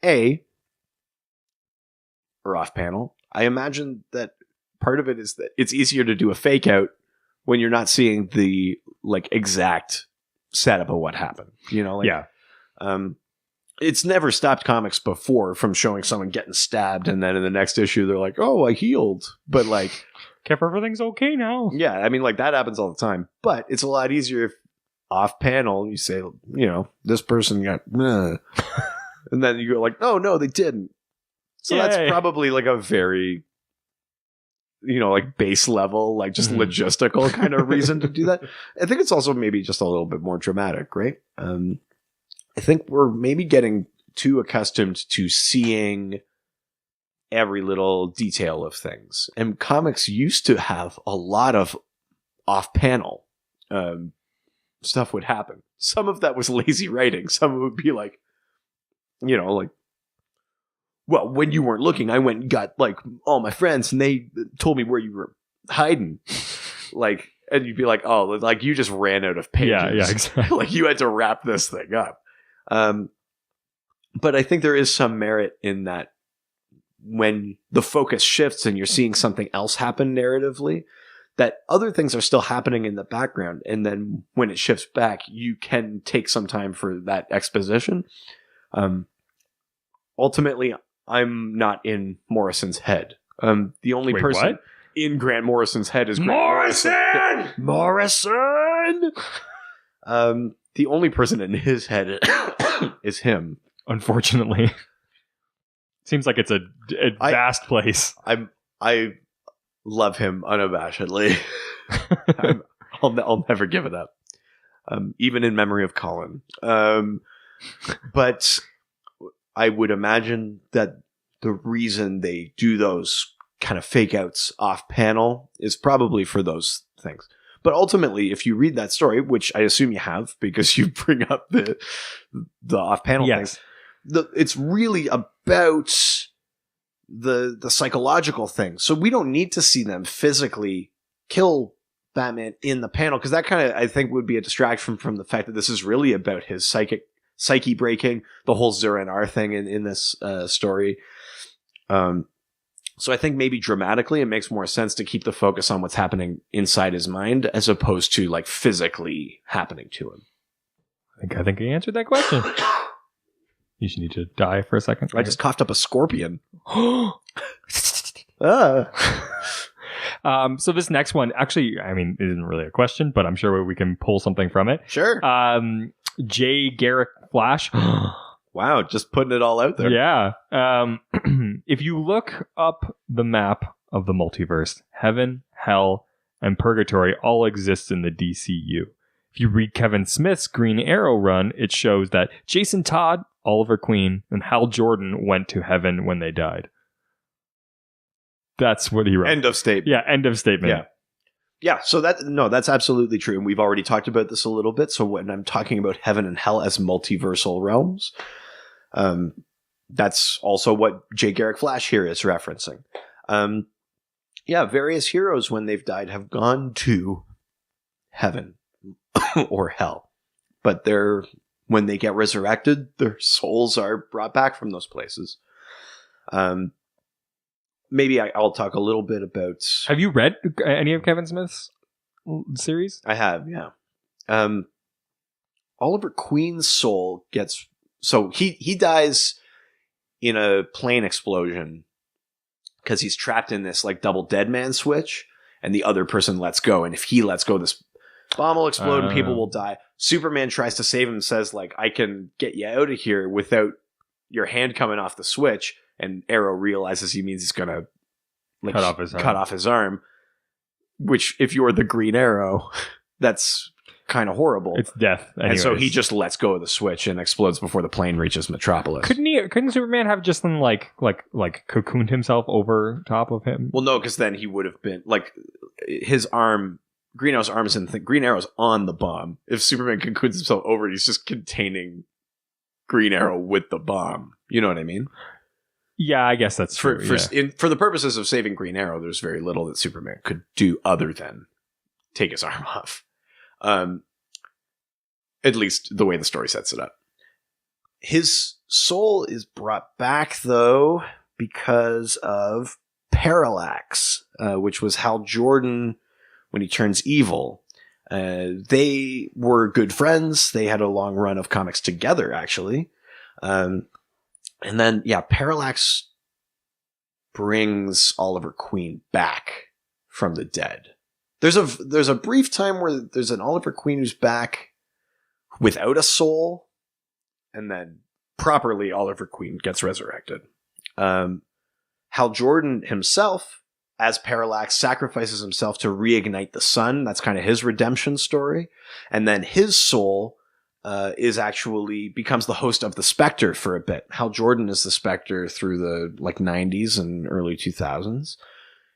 Or off panel? I imagine that part of it is that it's easier to do a fake out when you're not seeing the like exact setup of what happened. You know, like, yeah. It's never stopped comics before from showing someone getting stabbed, and then in the next issue they're like, "Oh, I healed," but like, Kev, everything's okay now. yeah, I mean, like that happens all the time. But it's a lot easier if off panel you say, you know, this person got, and then you go like, "No, they didn't." So Yay. that's probably like a very, you know, like base level, like just logistical kind of reason to do that. I think it's also maybe just a little bit more dramatic, right? I think we're maybe getting too accustomed to seeing every little detail of things. And comics used to have a lot of off-panel stuff would happen. Some of that was lazy writing. Some would be like, you know, like, well, when you weren't looking, I went and got like all my friends and they told me where you were hiding. Like, and you'd be like, oh, like you just ran out of pages. Yeah, exactly. Like you had to wrap this thing up. But I think there is some merit in that when the focus shifts and you're seeing something else happen narratively, that other things are still happening in the background. And then when it shifts back, you can take some time for that exposition. Ultimately, I'm not in Morrison's head. The only person what? in Grant Morrison's head is Grant Morrison! The only person in his head is him. Unfortunately. Seems like it's a vast place. I love him unabashedly. I'll never give it up. Even in memory of Colin. But I would imagine that the reason they do those kind of fake outs off panel is probably for those things. But ultimately, if you read that story, which I assume you have because you bring up the off panel things, it's really about the psychological thing. So we don't need to see them physically kill Batman in the panel, because that kind of, I think, would be a distraction from the fact that this is really about his psyche breaking, the whole Zur-En-Arrh thing in this story. So I think maybe dramatically it makes more sense to keep the focus on what's happening inside his mind as opposed to like physically happening to him. I think you answered that question. You should need to die for a second. I just coughed up a scorpion. So this next one, actually, I mean, it isn't really a question, but I'm sure we can pull something from it. Sure. J. Garrick Flash. Wow, just putting it all out there. Yeah. If you look up the map of the multiverse, heaven, hell, and purgatory all exist in the DCU. If you read Kevin Smith's Green Arrow run, it shows that Jason Todd, Oliver Queen, and Hal Jordan went to heaven when they died. That's what he wrote. End of statement. Yeah, end of statement. Yeah. Yeah, so that's absolutely true. And we've already talked about this a little bit. So when I'm talking about heaven and hell as multiversal realms, that's also what J. Garrick Flash here is referencing. Various heroes, when they've died, have gone to heaven or hell. But when they get resurrected, their souls are brought back from those places. Maybe I'll talk a little bit about... Have you read any of Kevin Smith's series? I have, yeah. Oliver Queen's soul gets... So he dies in a plane explosion because he's trapped in this like double dead man switch, and the other person lets go. And if he lets go, this bomb will explode and people will die. Superman tries to save him, says like, I can get you out of here without your hand coming off the switch. And Arrow realizes he means he's going to like cut off his arm, which if you're the Green Arrow, that's kind of horrible. It's death. And Anyways. so he just lets go of the switch and explodes before the plane reaches Metropolis. Couldn't Superman have just then like cocooned himself over top of him? Well, no, because then he would have been like his arm Green Arrow's arms and think Green Arrow's on the bomb. If Superman concludes himself over it, he's just containing Green Arrow with the bomb. You know what I mean? Yeah, I guess that's true. For the purposes of saving Green Arrow, there's very little that Superman could do other than take his arm off. At least the way the story sets it up. His soul is brought back, though, because of Parallax, which was Hal Jordan when he turns evil. They were good friends. They had a long run of comics together, actually. And then, Parallax brings Oliver Queen back from the dead. There's a brief time where there's an Oliver Queen who's back without a soul, and then properly Oliver Queen gets resurrected. Hal Jordan himself, as Parallax, sacrifices himself to reignite the sun. That's kind of his redemption story. And then his soul becomes the host of the Spectre for a bit. Hal Jordan is the Spectre through the 90s and early 2000s.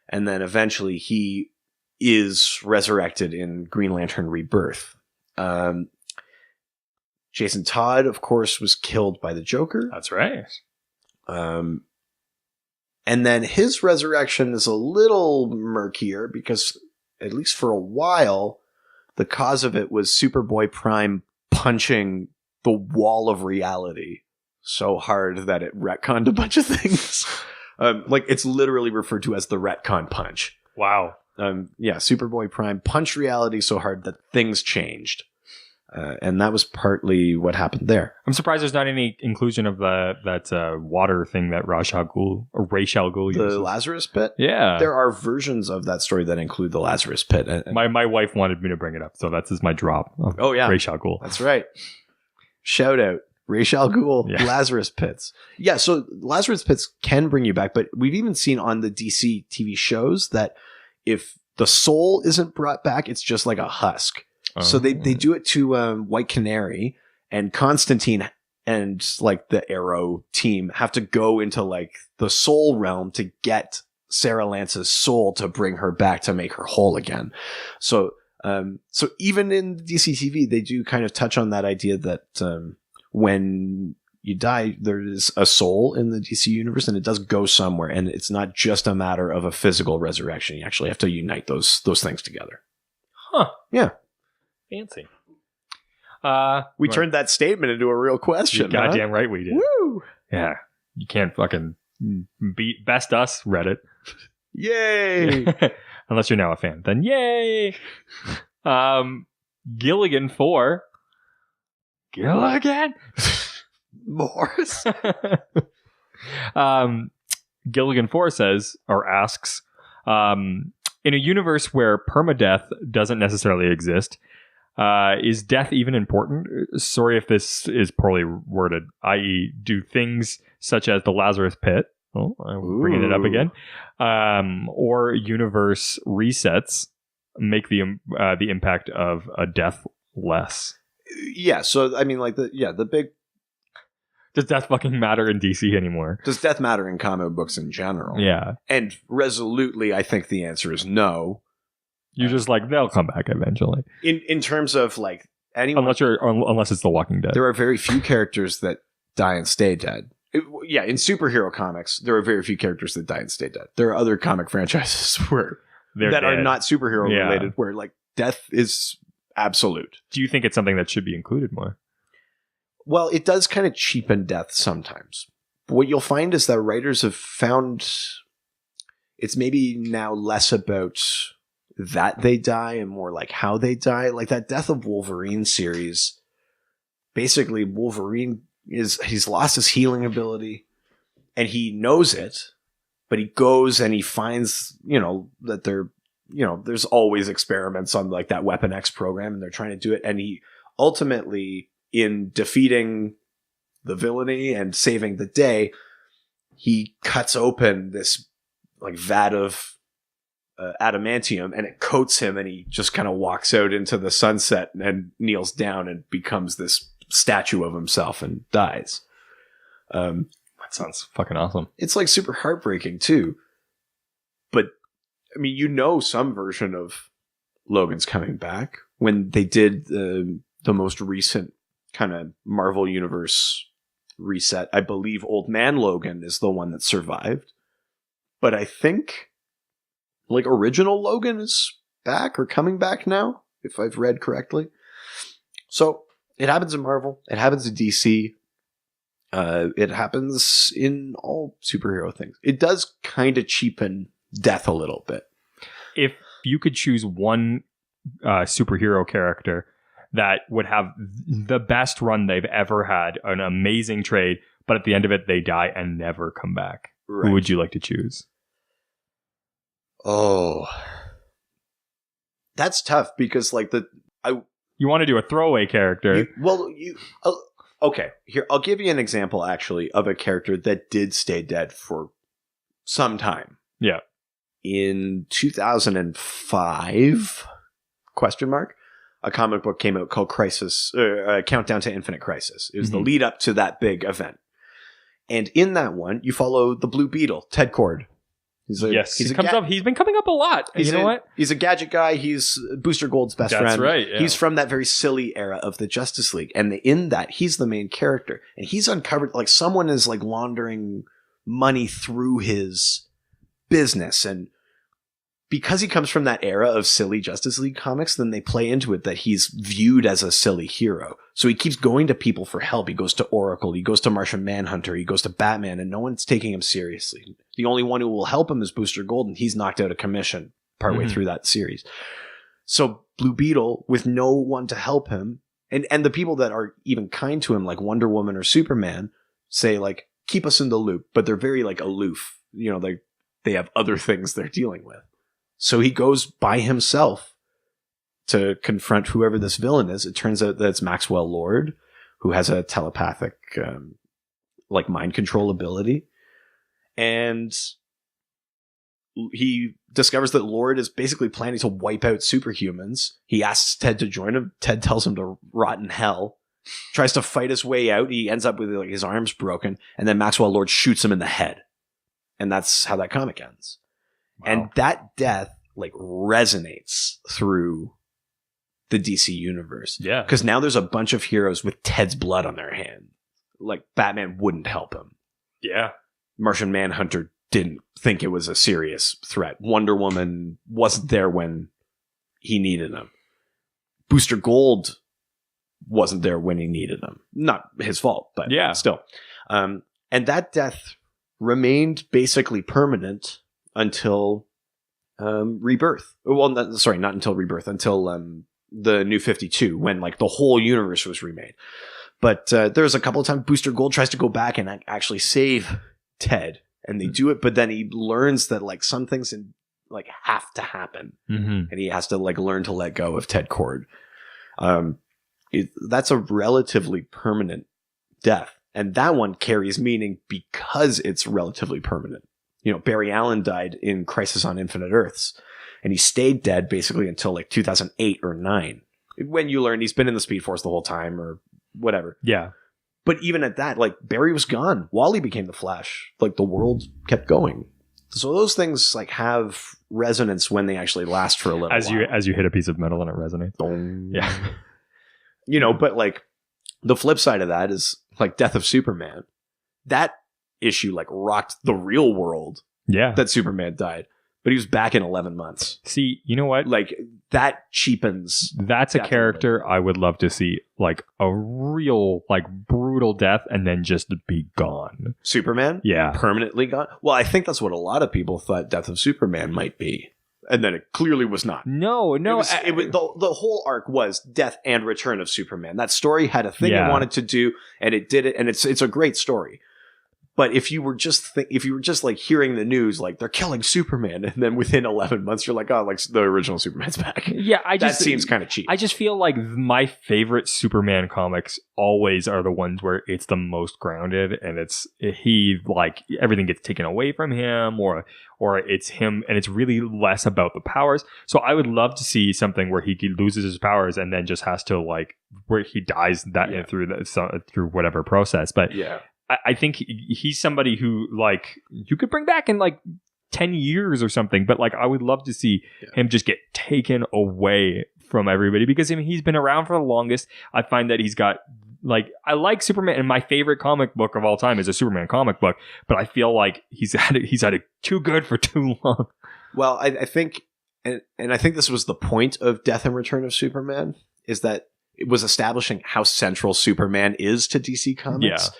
And then eventually he is resurrected in Green Lantern Rebirth. Jason Todd, of course, was killed by the Joker. That's right. And then his resurrection is a little murkier because, at least for a while, the cause of it was Superboy Prime punching the wall of reality so hard that it retconned a bunch of things. It's literally referred to as the retcon punch. Wow. Superboy Prime punched reality so hard that things changed. And that was partly what happened there. I'm surprised there's not any inclusion of that water thing that Ra's al Ghul uses. The Lazarus Pit? Yeah. There are versions of that story that include the Lazarus Pit. My wife wanted me to bring it up, so that's just my drop. Ra's al Ghul. That's right. Shout out. Ra's al Ghul, yeah. Lazarus Pits. Yeah, so Lazarus Pits can bring you back, but we've even seen on the DC TV shows that if the soul isn't brought back, it's just like a husk. So they do it to White Canary, and Constantine and the Arrow team have to go into the soul realm to get Sarah Lance's soul to bring her back to make her whole again. So even in DC TV, they do kind of touch on that idea that when you die, there is a soul in the DC universe, and it does go somewhere, and it's not just a matter of a physical resurrection. You actually have to unite those things together. Huh? Yeah. Fancy. We turned that statement into a real question. Goddamn right we did. Woo! Yeah. You can't fucking beat best us, Reddit. Yay! Unless you're now a fan. Then yay! Gilligan 4. Gilligan? Morris? Gilligan 4 says, or asks, in a universe where permadeath doesn't necessarily exist, is death even important? Sorry if this is poorly worded, i.e., do things such as the Lazarus Pit, I'm bringing it up again, or universe resets make the impact of a death less? Yeah, so I mean, the big... Does death fucking matter in DC anymore? Does death matter in comic books in general? Yeah. And resolutely, I think the answer is no. You're just they'll come back eventually. In terms of anyone, unless it's The Walking Dead. There are very few characters that die and stay dead. In superhero comics, there are very few characters that die and stay dead. There are other comic franchises that are not superhero related, where death is absolute. Do you think it's something that should be included more? Well, it does kind of cheapen death sometimes. But what you'll find is that writers have found it's maybe now less about that they die and more how they die. That Death of Wolverine series, basically Wolverine he's lost his healing ability and he knows it, but he goes and he finds, that there's always experiments on that Weapon X program and they're trying to do it. And he ultimately, in defeating the villainy and saving the day, he cuts open this vat of adamantium and it coats him and he just kind of walks out into the sunset and kneels down and becomes this statue of himself and dies. That sounds fucking awesome. It's super heartbreaking too. But I mean, some version of Logan's coming back. When they did the most recent kind of Marvel Universe reset, I believe Old Man Logan is the one that survived. But I think like original Logan is back or coming back now, if I've read correctly. So it happens in Marvel. It happens in DC. It happens in all superhero things. It does kind of cheapen death a little bit. If you could choose one superhero character that would have the best run they've ever had, an amazing trade, but at the end of it, they die and never come back, Right. who would you like to choose? Oh, that's tough because like You want to do a throwaway character. Okay, here, I'll give you an example actually of a character that did stay dead for some time. Yeah. In 2005, a comic book came out called Countdown to Infinite Crisis. It was the lead up to that big event. And in that one, you follow the Blue Beetle, Ted Kord. He's been coming up a lot. You know what? He's a gadget guy. He's Booster Gold's best friend. That's right. Yeah. He's from that very silly era of the Justice League. And in that, he's the main character. And he's uncovered, like, someone is, like, laundering money through his business. And because he comes from that era of silly Justice League comics, then they play into it that he's viewed as a silly hero. So he keeps going to people for help. He goes to Oracle. He goes to Martian Manhunter. He goes to Batman, and no one's taking him seriously. The only one who will help him is Booster Gold, and he's knocked out of commission partway through that series. So Blue Beetle, with no one to help him, and the people that are even kind to him, like Wonder Woman or Superman, say, like, keep us in the loop, but they're very, like, aloof. You know, they have other things they're dealing with. So he goes by himself to confront whoever this villain is. It turns out that it's Maxwell Lord, who has a telepathic, like, mind control ability. And he discovers that Lord is basically planning to wipe out superhumans. He asks Ted to join him. Ted tells him to rot in hell. Tries to fight his way out. He ends up with, like, his arms broken. And then Maxwell Lord shoots him in the head. And that's how that comic ends. Wow. And that death, like, resonates through the DC universe. Yeah. Because now there's a bunch of heroes with Ted's blood on their hand. Like, Batman wouldn't help him. Yeah. Martian Manhunter didn't think it was a serious threat. Wonder Woman wasn't there when he needed him. Booster Gold wasn't there when he needed him. Not his fault, but still. And that death remained basically permanent until Rebirth. Well, not until Rebirth, until the New 52, when, like, the whole universe was remade. But there's a couple of times Booster Gold tries to go back and actually save Ted, and they do it, but then he learns that, like, some things have to happen, and he has to, like, learn to let go of Ted Kord. That's a relatively permanent death, and that one carries meaning because it's relatively permanent. You know, Barry Allen died in Crisis on Infinite Earths, and he stayed dead basically until, like, 2008 or 9, when you learn he's been in the Speed Force the whole time or whatever. Yeah. But even at that, like, Barry was gone. Wally became the Flash. Like, the world kept going. So those things, like, have resonance when they actually last for a little while. As you hit a piece of metal and it resonates. Yeah. You know, but, like, the flip side of that is, like, Death of Superman. That issue, like, rocked the real world. Yeah. That Superman died. But he was back in 11 months. See, you know what? Like, that cheapens. That's a character I would love to see, like, a real, like, brutal death and then just be gone. Superman? Yeah. Permanently gone? Well, I think that's what a lot of people thought Death of Superman might be. And then it clearly was not. No. It was the whole arc was death and return of Superman. That story had a thing it wanted to do, and it did it, and it's a great story. But if you were just like hearing the news, like, they're killing Superman, and then within 11 months you're like, oh, like, the original Superman's back. Yeah, that seems kind of cheap. I just feel like my favorite Superman comics always are the ones where it's the most grounded, and he, like, everything gets taken away from him, or it's him, and it's really less about the powers. So I would love to see something where he loses his powers and then just has to, like, where he dies through whatever process. But yeah. I think he's somebody who, like, you could bring back in, like, 10 years or something. But like, I would love to see him just get taken away from everybody, because I mean, he's been around for the longest. I find that he's got like, I like Superman, and my favorite comic book of all time is a Superman comic book, but I feel like he's had it too good for too long. Well, I think, and I think this was the point of Death and Return of Superman, is that it was establishing how central Superman is to DC Comics. Yeah.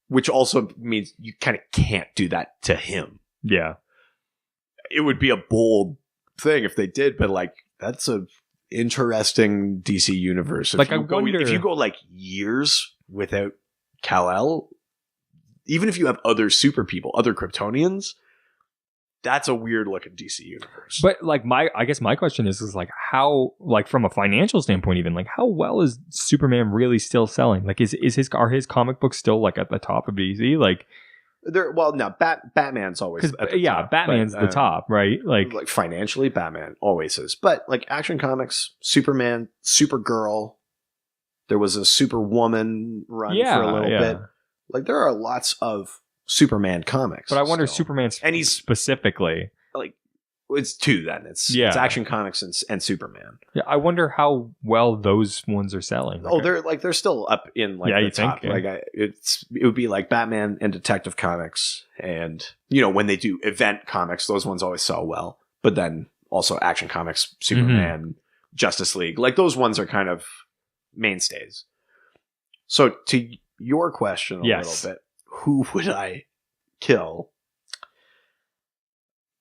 Which also means you kind of can't do that to him. Yeah. It would be a bold thing if they did, but like, that's a interesting DC universe. Like, if you go like years without Kal-El, even if you have other super people, other Kryptonians, that's a weird looking DC universe. But like, I guess my question is like, how, like, from a financial standpoint, even like, how well is Superman really still selling? Like, are his comic books still like at the top of DC? Like, Batman's always at the top, Batman's the top, right? Like financially, Batman always is. But like Action Comics, Superman, Supergirl, there was a Superwoman run for a little bit. Like, there are lots of Superman comics. But I wonder Superman, and he's specifically, like, it's two then. It's Action Comics and Superman. Yeah, I wonder how well those ones are selling. They're still up in like the top. Think, yeah. Like it would be like Batman and Detective Comics, and when they do event comics, those ones always sell well. But then also Action Comics, Superman, Justice League, like those ones are kind of mainstays. So to your question a little bit, who would I kill?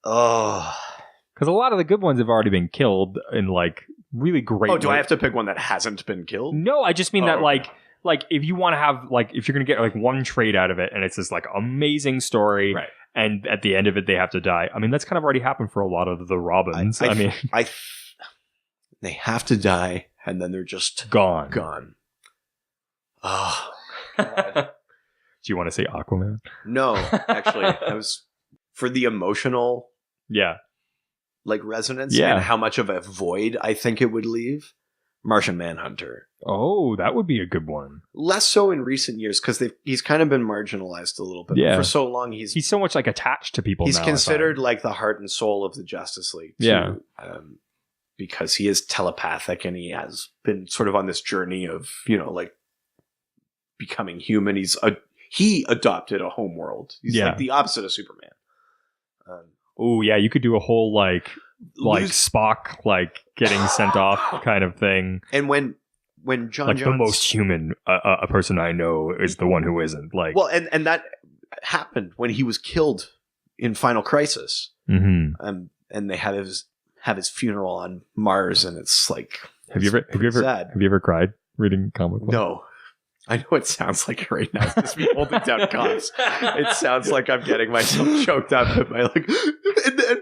Oh. Because a lot of the good ones have already been killed in like really great. Oh, do I have to pick one that hasn't been killed? No, I just mean that like if you want to have like, if you're going to get like one trade out of it and it's this like amazing story, right, and at the end of it they have to die. I mean, that's kind of already happened for a lot of the Robins. They have to die and then they're just gone. Oh, God. Do you want to say Aquaman? No, actually, I was for the emotional. Yeah. Like resonance and how much of a void I think it would leave. Martian Manhunter. Oh, that would be a good one. Less so in recent years because he's kind of been marginalized a little bit. Yeah. But for so long, he's so much like attached to people. He's now, considered like the heart and soul of the Justice League. Too, because he is telepathic and he has been sort of on this journey of like becoming human. He adopted a home world. He's like the opposite of Superman. Oh yeah, you could do a whole like Spock like getting sent off kind of thing. And when John like Jones, the most human a person I know is the one who isn't. Like, well, and that happened when he was killed in Final Crisis. Mm-hmm. And they have his funeral on Mars, and it's like, have you ever cried reading comic books? No. I know it sounds like it right now. It's just me holding down coughs. It sounds like I'm getting myself choked up at my like, and then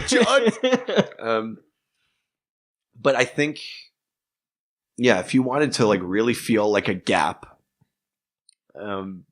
John. But I think, if you wanted to like really feel like a gap,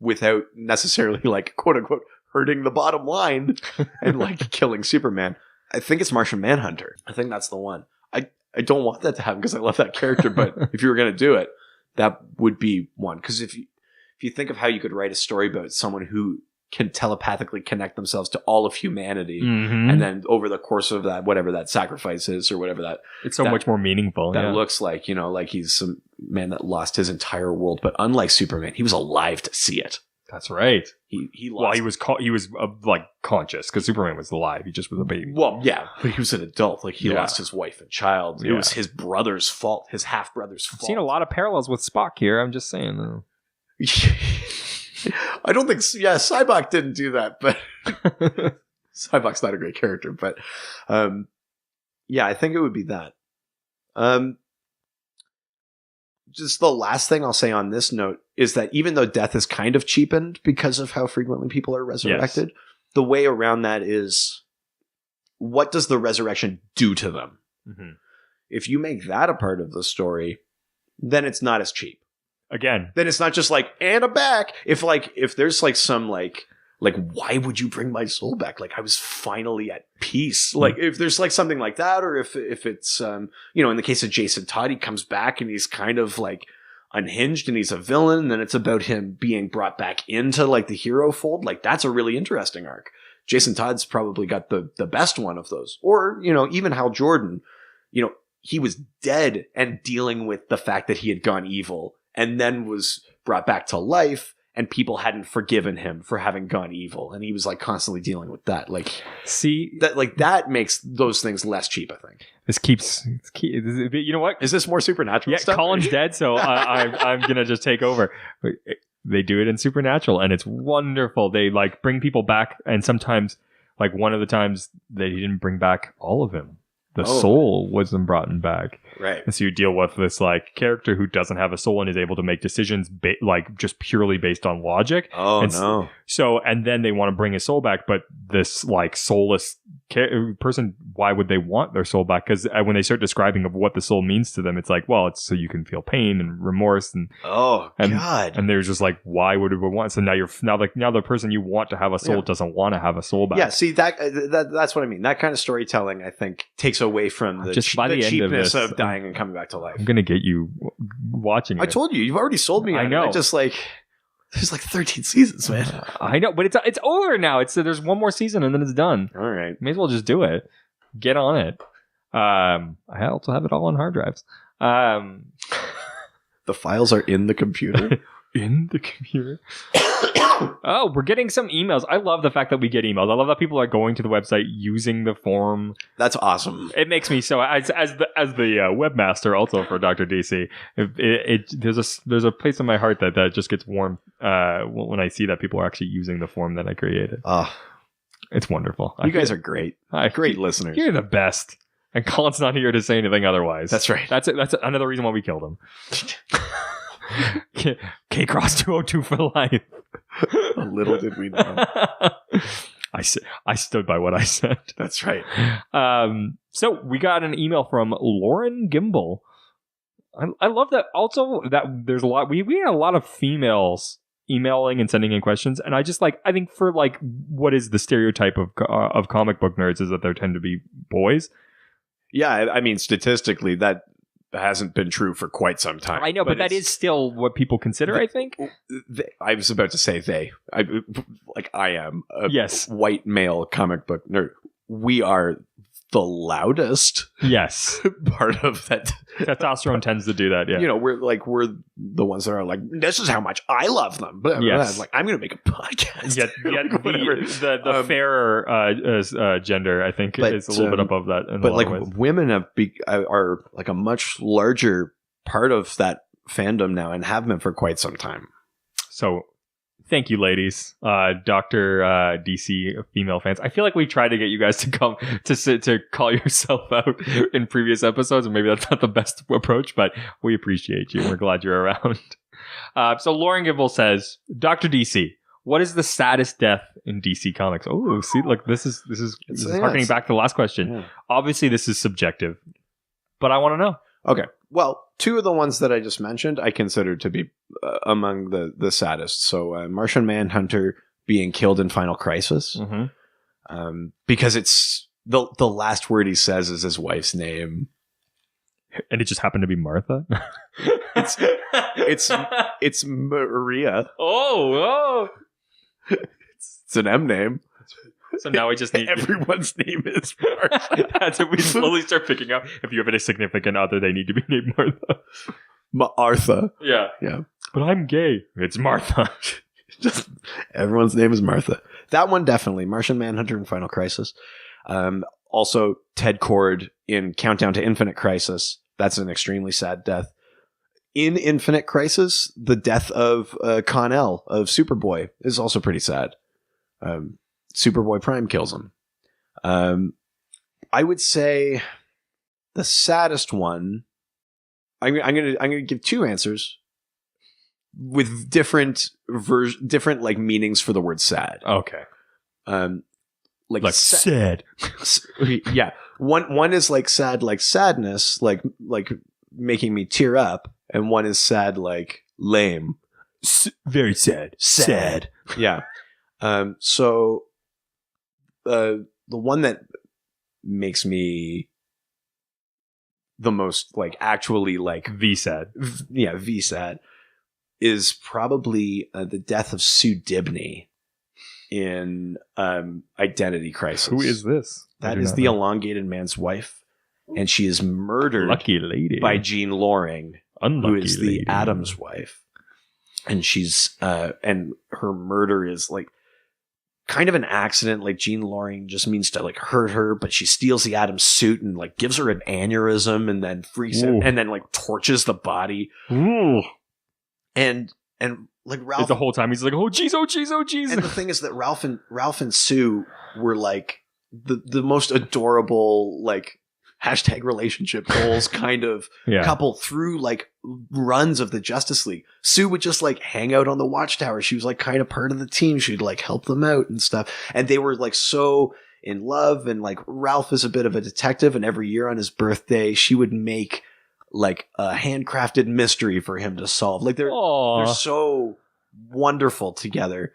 without necessarily like quote unquote hurting the bottom line and like killing Superman, I think it's Martian Manhunter. I think that's the one. I don't want that to happen because I love that character, but if you were going to do it, that would be one. Because if you think of how you could write a story about someone who can telepathically connect themselves to all of humanity, and then over the course of that, whatever that sacrifice is or whatever that, it's so much more meaningful. That looks like, like he's some man that lost his entire world, but unlike Superman, he was alive to see it. That's right. He lost. Well, he was like conscious because Superman was alive. He just was a baby. Well, yeah, but he was an adult. Like he lost his wife and child. It was his brother's fault. His half brother's fault. I've seen a lot of parallels with Spock here. I'm just saying. I don't think. Yeah, Cyborg didn't do that, but Cyborg's not a great character. But I think it would be that. Just the last thing I'll say on this note is that even though death is kind of cheapened because of how frequently people are resurrected, the way around that is, what does the resurrection do to them? Mm-hmm. If you make that a part of the story, then it's not as cheap. Again. Then it's not just like, and I'm back. If there's like some like, why would you bring my soul back? Like, I was finally at peace. Like, if there's like something like that, or if it's, in the case of Jason Todd, he comes back and he's kind of like unhinged and he's a villain. And then it's about him being brought back into like the hero fold. Like, that's a really interesting arc. Jason Todd's probably got the best one of those. Or, you know, even Hal Jordan, you know, he was dead and dealing with the fact that he had gone evil and then was brought back to life and people hadn't forgiven him for having gone evil. And he was like constantly dealing with that. Like, see, that makes those things less cheap, I think. You know what? Is this more supernatural stuff? Colin's dead, so I'm going to just take over. They do it in Supernatural, and it's wonderful. They like bring people back, and sometimes, like one of the times, they didn't bring back all of him. The soul wasn't brought back. Right. And so you deal with this like character who doesn't have a soul and is able to make decisions like just purely based on logic. Oh, and no. So, and then they want to bring his soul back, but this like soulless person, why would they want their soul back? Because when they start describing of what the soul means to them, it's like, well, it's so you can feel pain and remorse and God. And they're just like, why would we want? So now now the person you want to have a soul doesn't want to have a soul back. Yeah, see that's what I mean. That kind of storytelling, I think, takes away from the cheapness of dying and coming back to life. I'm gonna get you watching it. I told you've already sold me on I know. it. Just like there's like 13 seasons, man. I know, but it's over now. There's one more season and then it's done. All right. May as well just do it. Get on it. I also have it all on hard drives. The files are in the computer. In the computer. Oh, we're getting some emails. I love the fact that we get emails. I love that people are going to the website using the form. That's awesome. It makes me so as the webmaster also for Dr. DC. There's a place in my heart that just gets warm when I see that people are actually using the form that I created. It's wonderful. You guys are great. Great listeners. You're the best. And Colin's not here to say anything otherwise. That's right. That's it. That's another reason why we killed him. K-Cross 202 for life. Little did we know. I stood by what I said. That's right. So we got an email from Lauren Gimble. I love that. Also, that there's a lot. We had a lot of females emailing and sending in questions, and I think for like what is the stereotype of comic book nerds is that there tend to be boys. Yeah, I mean statistically that hasn't been true for quite some time. I know, but that is still what people consider, I think. I was about to say I am a yes. white male comic book nerd. We are the loudest. Yes. Part of that. Testosterone tends to do that, yeah. You know, we're the ones that are like, this is how much I love them. But yes. I'm like, I'm going to make a podcast. Yet the fairer gender, I think, is a little bit above that. But like women are like a much larger part of that fandom now and have been for quite some time. So thank you, ladies. Dr. DC female fans. I feel like we tried to get you guys to come to call yourself out in previous episodes, and maybe that's not the best approach, but we appreciate you. We're glad you're around. So Lauren Gimble says, Dr. DC, what is the saddest death in DC Comics? Oh, see, look, this is harkening back to the last question. Yeah. Obviously, this is subjective, but I want to know. Okay. Well, two of the ones that I just mentioned, I consider to be among the saddest. So Martian Manhunter being killed in Final Crisis. Mm-hmm. Because it's the last word he says is his wife's name. And it just happened to be Martha? It's Maria. Oh. It's an M name. So now we just need everyone's name is Martha. That's what we slowly start picking up. If you have a significant other, they need to be named Martha. Martha. Yeah. But I'm gay. It's Martha. Just everyone's name is Martha. That one definitely. Martian Manhunter in Final Crisis. Also Ted Kord in Countdown to Infinite Crisis. That's an extremely sad death. In Infinite Crisis, the death of Con-El of Superboy is also pretty sad. Superboy Prime kills him. I would say the saddest one. I'm gonna give two answers with different like meanings for the word sad. Okay. Like sad. Yeah. One is like sad, like sadness, like making me tear up, and one is sad, like lame. Very sad. Sad. Yeah. So. The one that makes me the most like actually like V-sad. V-sad is probably the death of Sue Dibney in Identity Crisis. Who is this? That is the elongated man's wife, and she is murdered lucky lady by Jean Loring, Unlucky who is lady. the Adam's wife. And she's and her murder is like kind of an accident. Like Jean Loring just means to like hurt her, but she steals the Adam's suit and like gives her an aneurysm and then freaks out and then like torches the body. Ooh. And like Ralph, the whole time he's like, oh jeez, oh jeez, oh jeez. And the thing is that Ralph and Sue were like the most adorable like hashtag relationship goals kind of couple through like runs of the Justice League. Sue would just like hang out on the Watchtower. She was like kind of part of the team. She'd like help them out and stuff. And they were like so in love. And like Ralph is a bit of a detective, and every year on his birthday, she would make like a handcrafted mystery for him to solve. Like they're so wonderful together.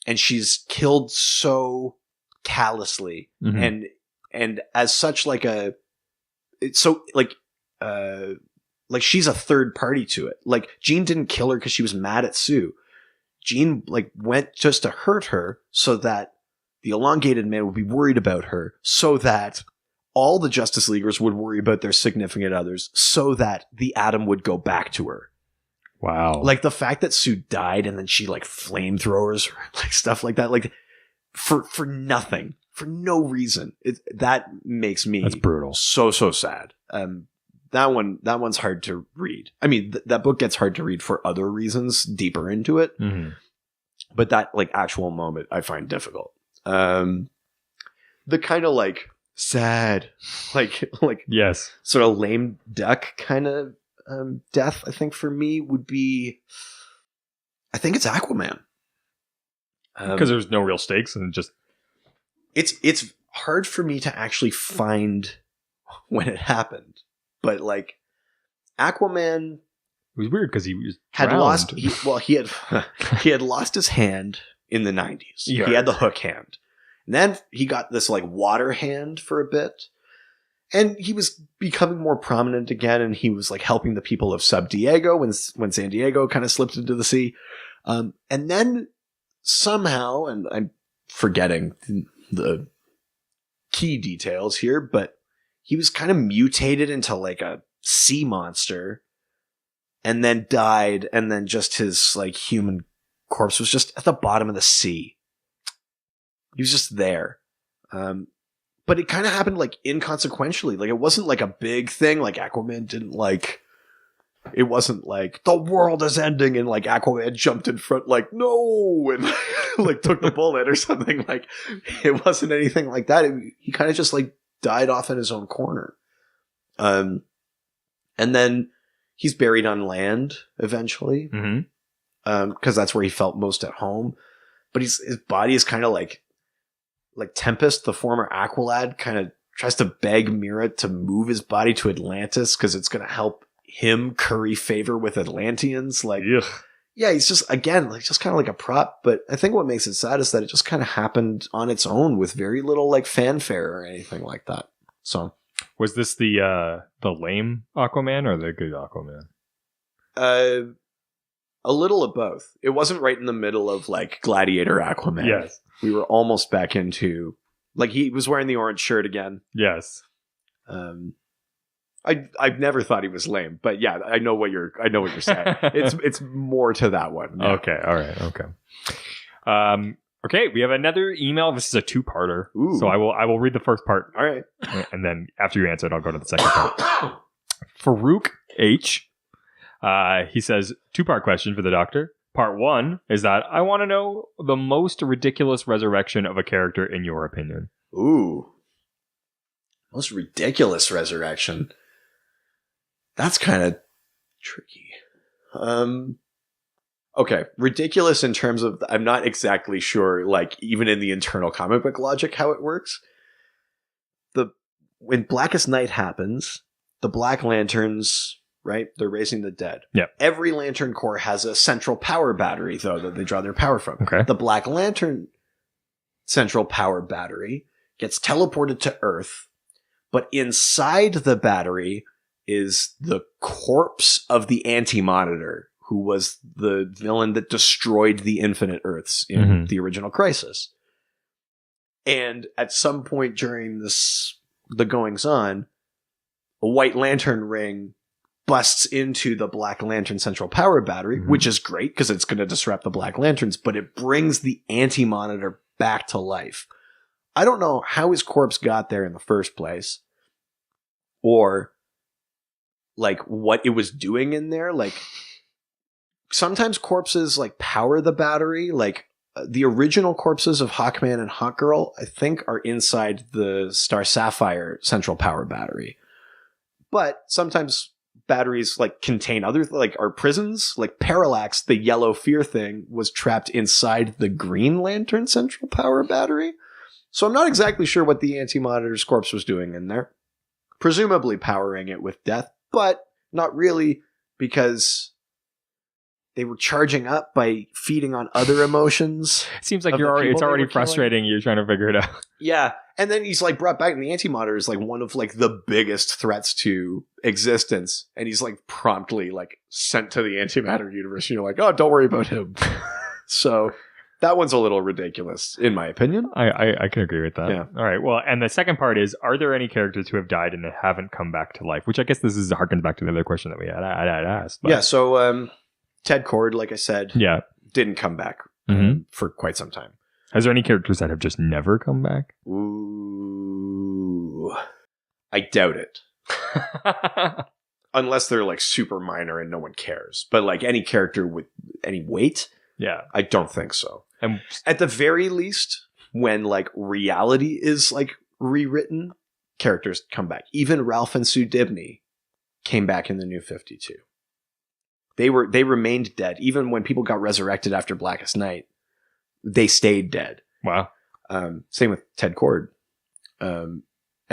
And she's killed so callously. Mm-hmm. And as such like so like she's a third party to it. Like Jean didn't kill her because she was mad at Sue. Jean like went just to hurt her so that the elongated man would be worried about her, so that all the Justice Leaguers would worry about their significant others, so that the Atom would go back to her. Wow. Like the fact that Sue died and then she like flamethrowers, like stuff like that, like for nothing. For no reason. That makes me that's brutal. So sad. That one's hard to read. I mean, that book gets hard to read for other reasons deeper into it. Mm-hmm. But that like actual moment I find difficult. The kind of like sad, like yes, sort of lame duck kind of death. I think for me would be, I think it's Aquaman, because there's no real stakes and just. It's hard for me to actually find when it happened, but like Aquaman, it was weird because he was had drowned. lost. He had lost his hand in the 90s. Yeah. He had the hook hand, and then he got this like water hand for a bit, and he was becoming more prominent again. And he was like helping the people of Sub Diego when San Diego kind of slipped into the sea, and then somehow, and I'm forgetting the key details here, but he was kind of mutated into like a sea monster and then died, and then just his like human corpse was just at the bottom of the sea. He was just there. But it kind of happened like inconsequentially. Like it wasn't like a big thing. Like Aquaman didn't like, it wasn't like the world is ending and like Aquaman jumped in front like no and like took the bullet or something. Like it wasn't anything like that. He kind of just like died off in his own corner. And then he's buried on land eventually. Mm-hmm. Cause that's where he felt most at home. But his body is kind of like Tempest, the former Aqualad, kind of tries to beg Mira to move his body to Atlantis because it's going to help him curry favor with Atlanteans. Like, ugh. Yeah, he's just, again, like just kind of like a prop. But I think what makes it sad is that it just kind of happened on its own with very little like fanfare or anything like that. So, was this the lame Aquaman or the good Aquaman? A little of both. It wasn't right in the middle of like Gladiator Aquaman. Yes, we were almost back into like he was wearing the orange shirt again. Yes. I've never thought he was lame, but yeah, I know what you're saying. It's more to that one. Yeah. Okay, all right, okay. Okay, we have another email. This is a two-parter, so I will read the first part. All right, and then after you answer it, I'll go to the second part. Farouk H. He says, two-part question for the Doctor. Part one is that I want to know the most ridiculous resurrection of a character in your opinion. Ooh, most ridiculous resurrection. That's kind of tricky. Okay, ridiculous in terms of I'm not exactly sure, like even in the internal comic book logic, how it works. When Blackest Night happens, the Black Lanterns, right? They're raising the dead. Yeah. Every Lantern Corps has a central power battery, though, that they draw their power from. Okay. The Black Lantern central power battery gets teleported to Earth, but inside the battery is the corpse of the Anti-Monitor, who was the villain that destroyed the Infinite Earths in the original Crisis. And at some point during the goings on, a White Lantern ring busts into the Black Lantern Central Power Battery, which is great because it's going to disrupt the Black Lanterns, but it brings the Anti-Monitor back to life. I don't know how his corpse got there in the first place, or like what it was doing in there. Like sometimes corpses like power the battery. Like the original corpses of Hawkman and Hawkgirl, I think, are inside the Star Sapphire Central Power Battery. But sometimes batteries like contain other like are prisons. Like Parallax, the yellow fear thing, was trapped inside the Green Lantern Central Power Battery. So I'm not exactly sure what the Anti-Monitor's corpse was doing in there. Presumably powering it with death, but not really, because they were charging up by feeding on other emotions. Seems like it's already frustrating. You're trying to figure it out. Yeah. And then he's like brought back, and the Anti-Monitor is like one of like the biggest threats to existence. And he's like promptly like sent to the antimatter universe. And you're like, oh, don't worry about him. So that one's a little ridiculous, in my opinion. I can agree with that. Yeah. All right. Well, and the second part is, are there any characters who have died and haven't come back to life? Which I guess this is harkens back to the other question that we had asked. But. Yeah. So Ted Kord, like I said, didn't come back for quite some time. Is there any characters that have just never come back? Ooh, I doubt it. Unless they're like super minor and no one cares. But like any character with any weight, I don't think so. And at the very least, when like reality is like rewritten, characters come back. Even Ralph and Sue Dibney came back in the New 52. They remained dead. Even when people got resurrected after Blackest Night, they stayed dead. Wow. Same with Ted Kord. And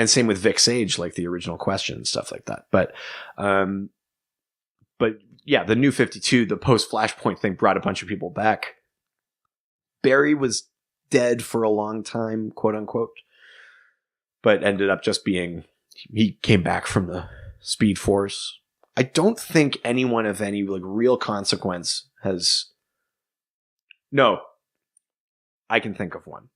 same with Vic Sage, like the original Question, stuff like that. But yeah, the New 52, the post-Flashpoint thing brought a bunch of people back. Barry was dead for a long time, quote unquote, but ended up just being, he came back from the Speed Force. I don't think anyone of any like real consequence has. No, I can think of one.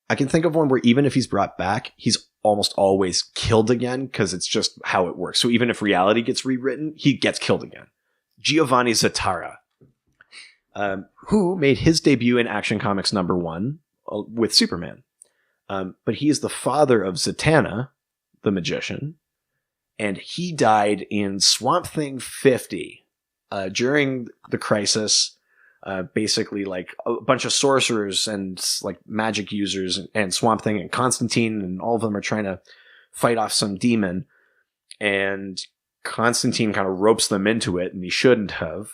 I can think of one where even if he's brought back, he's almost always killed again because it's just how it works. So even if reality gets rewritten, he gets killed again. Giovanni Zatara, who made his debut in Action Comics #1 with Superman. But he is the father of Zatanna, the magician, and he died in Swamp Thing 50 during the Crisis. Basically, like a bunch of sorcerers and like magic users and Swamp Thing and Constantine, and all of them are trying to fight off some demon. And Constantine kind of ropes them into it, and he shouldn't have.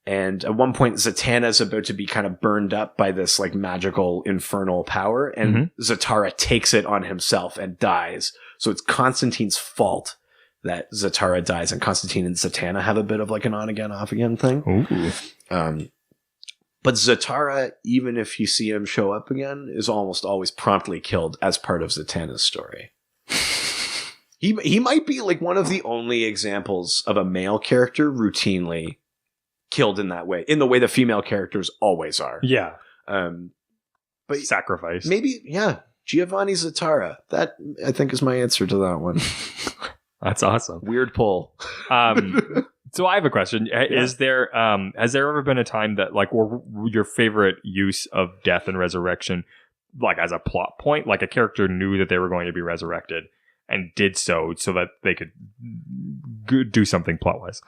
And at one point, Zatanna is about to be kind of burned up by this like magical infernal power, and Zatara takes it on himself and dies. So it's Constantine's fault that Zatara dies, and Constantine and Zatanna have a bit of like an on-again, off-again thing. Ooh. But Zatara, even if you see him show up again, is almost always promptly killed as part of Zatanna's story. He might be like one of the only examples of a male character routinely killed in that way, in the way the female characters always are. Yeah. But sacrifice. Maybe, yeah. Giovanni Zatara. That, I think, is my answer to that one. That's awesome. Weird pull. So I have a question. Is there, has there ever been a time that like, or your favorite use of death and resurrection, like as a plot point, like a character knew that they were going to be resurrected and did so that they could do something plot-wise?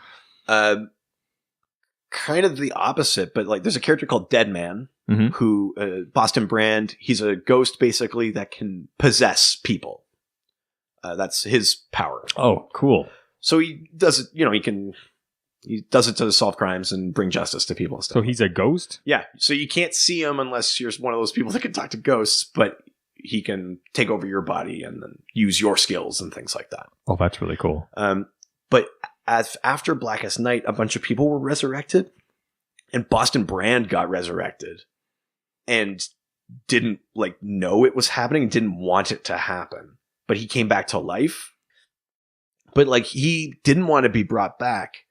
Kind of the opposite, but like there's a character called Deadman who, Boston Brand, he's a ghost basically that can possess people. That's his power. Oh, cool. So he does it, he does it to solve crimes and bring justice to people and stuff. So he's a ghost? Yeah. So you can't see him unless you're one of those people that can talk to ghosts, but he can take over your body and then use your skills and things like that. Oh, that's really cool. But after Blackest Night, a bunch of people were resurrected, and Boston Brand got resurrected and didn't like know it was happening, didn't want it to happen, but he came back to life. But like he didn't want to be brought back.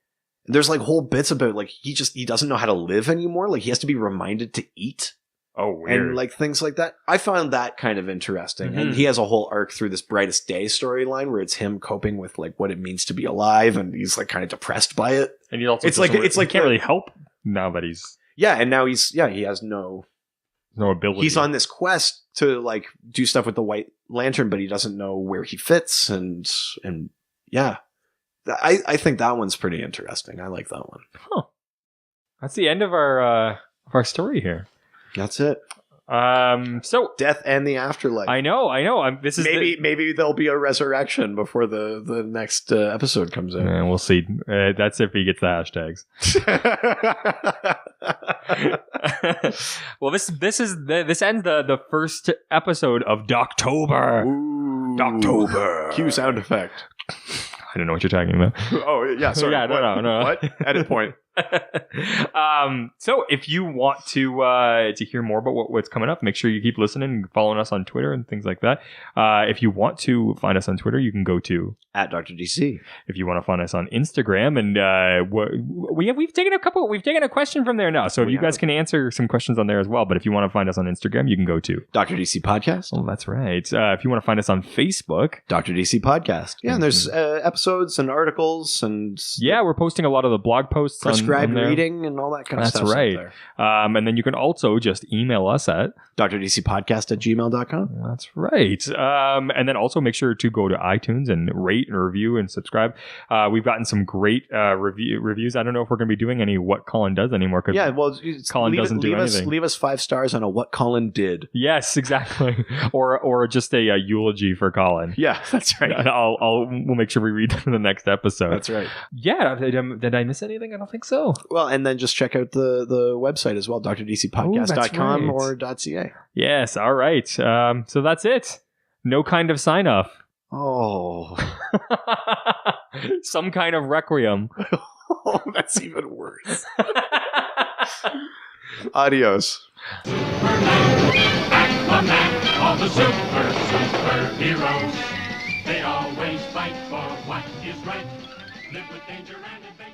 There's like whole bits about like he doesn't know how to live anymore. Like he has to be reminded to eat. Oh, weird. And like things like that. I found that kind of interesting. And he has a whole arc through this Brightest Day storyline where it's him coping with like what it means to be alive, and he's like kind of depressed by it. And he also it's like he can't really help now that he's and now he has no ability. He's on this quest to like do stuff with the White Lantern, but he doesn't know where he fits, and yeah. I think that one's pretty interesting. I like that one. Huh. That's the end of our story here. That's it. So death and the afterlife. I know. This is maybe there'll be a resurrection before the next episode comes in. We'll see. That's if he gets the hashtags. Well, this ends the first episode of Doctober. Doctober. Cue sound effect. I don't know what you're talking about. Oh yeah, sorry. Yeah, no. What? Edit point. So if you want to hear more about what's coming up, make sure you keep listening and following us on Twitter and things like that. If you want to find us on Twitter, you can go to @DrDC. If you want to find us on Instagram, and we've taken a question from there now, so if you guys can answer some questions on there as well. But if you want to find us on Instagram, you can go to Dr. DC Podcast. Oh, that's right. If you want to find us on Facebook, Dr. DC Podcast. Yeah, and there's episodes and articles, and we're posting a lot of the blog posts, prescribed reading, and all that kind of stuff. That's right. And then you can also just email us at drdcpodcast@gmail.com. That's right. And then also make sure to go to iTunes and rate and review and subscribe. We've gotten some great reviews. I don't know if we're going to be doing any What Colin Does anymore. Yeah, well, Colin doesn't do anything. Leave us 5 stars on a What Colin Did. Yes, exactly. or just a eulogy for Colin. Yeah, that's right. We'll make sure we read them in the next episode. That's right. Yeah, did I miss anything? I don't think so. Well, and then just check out the website as well, drdcpodcast.com or .ca. Yes, all right. So that's it. No kind of sign off. Oh. Some kind of requiem. Oh, that's even worse. Adios. Aquaman, all the superheroes. They always fight for what is right. Live with danger and adventure.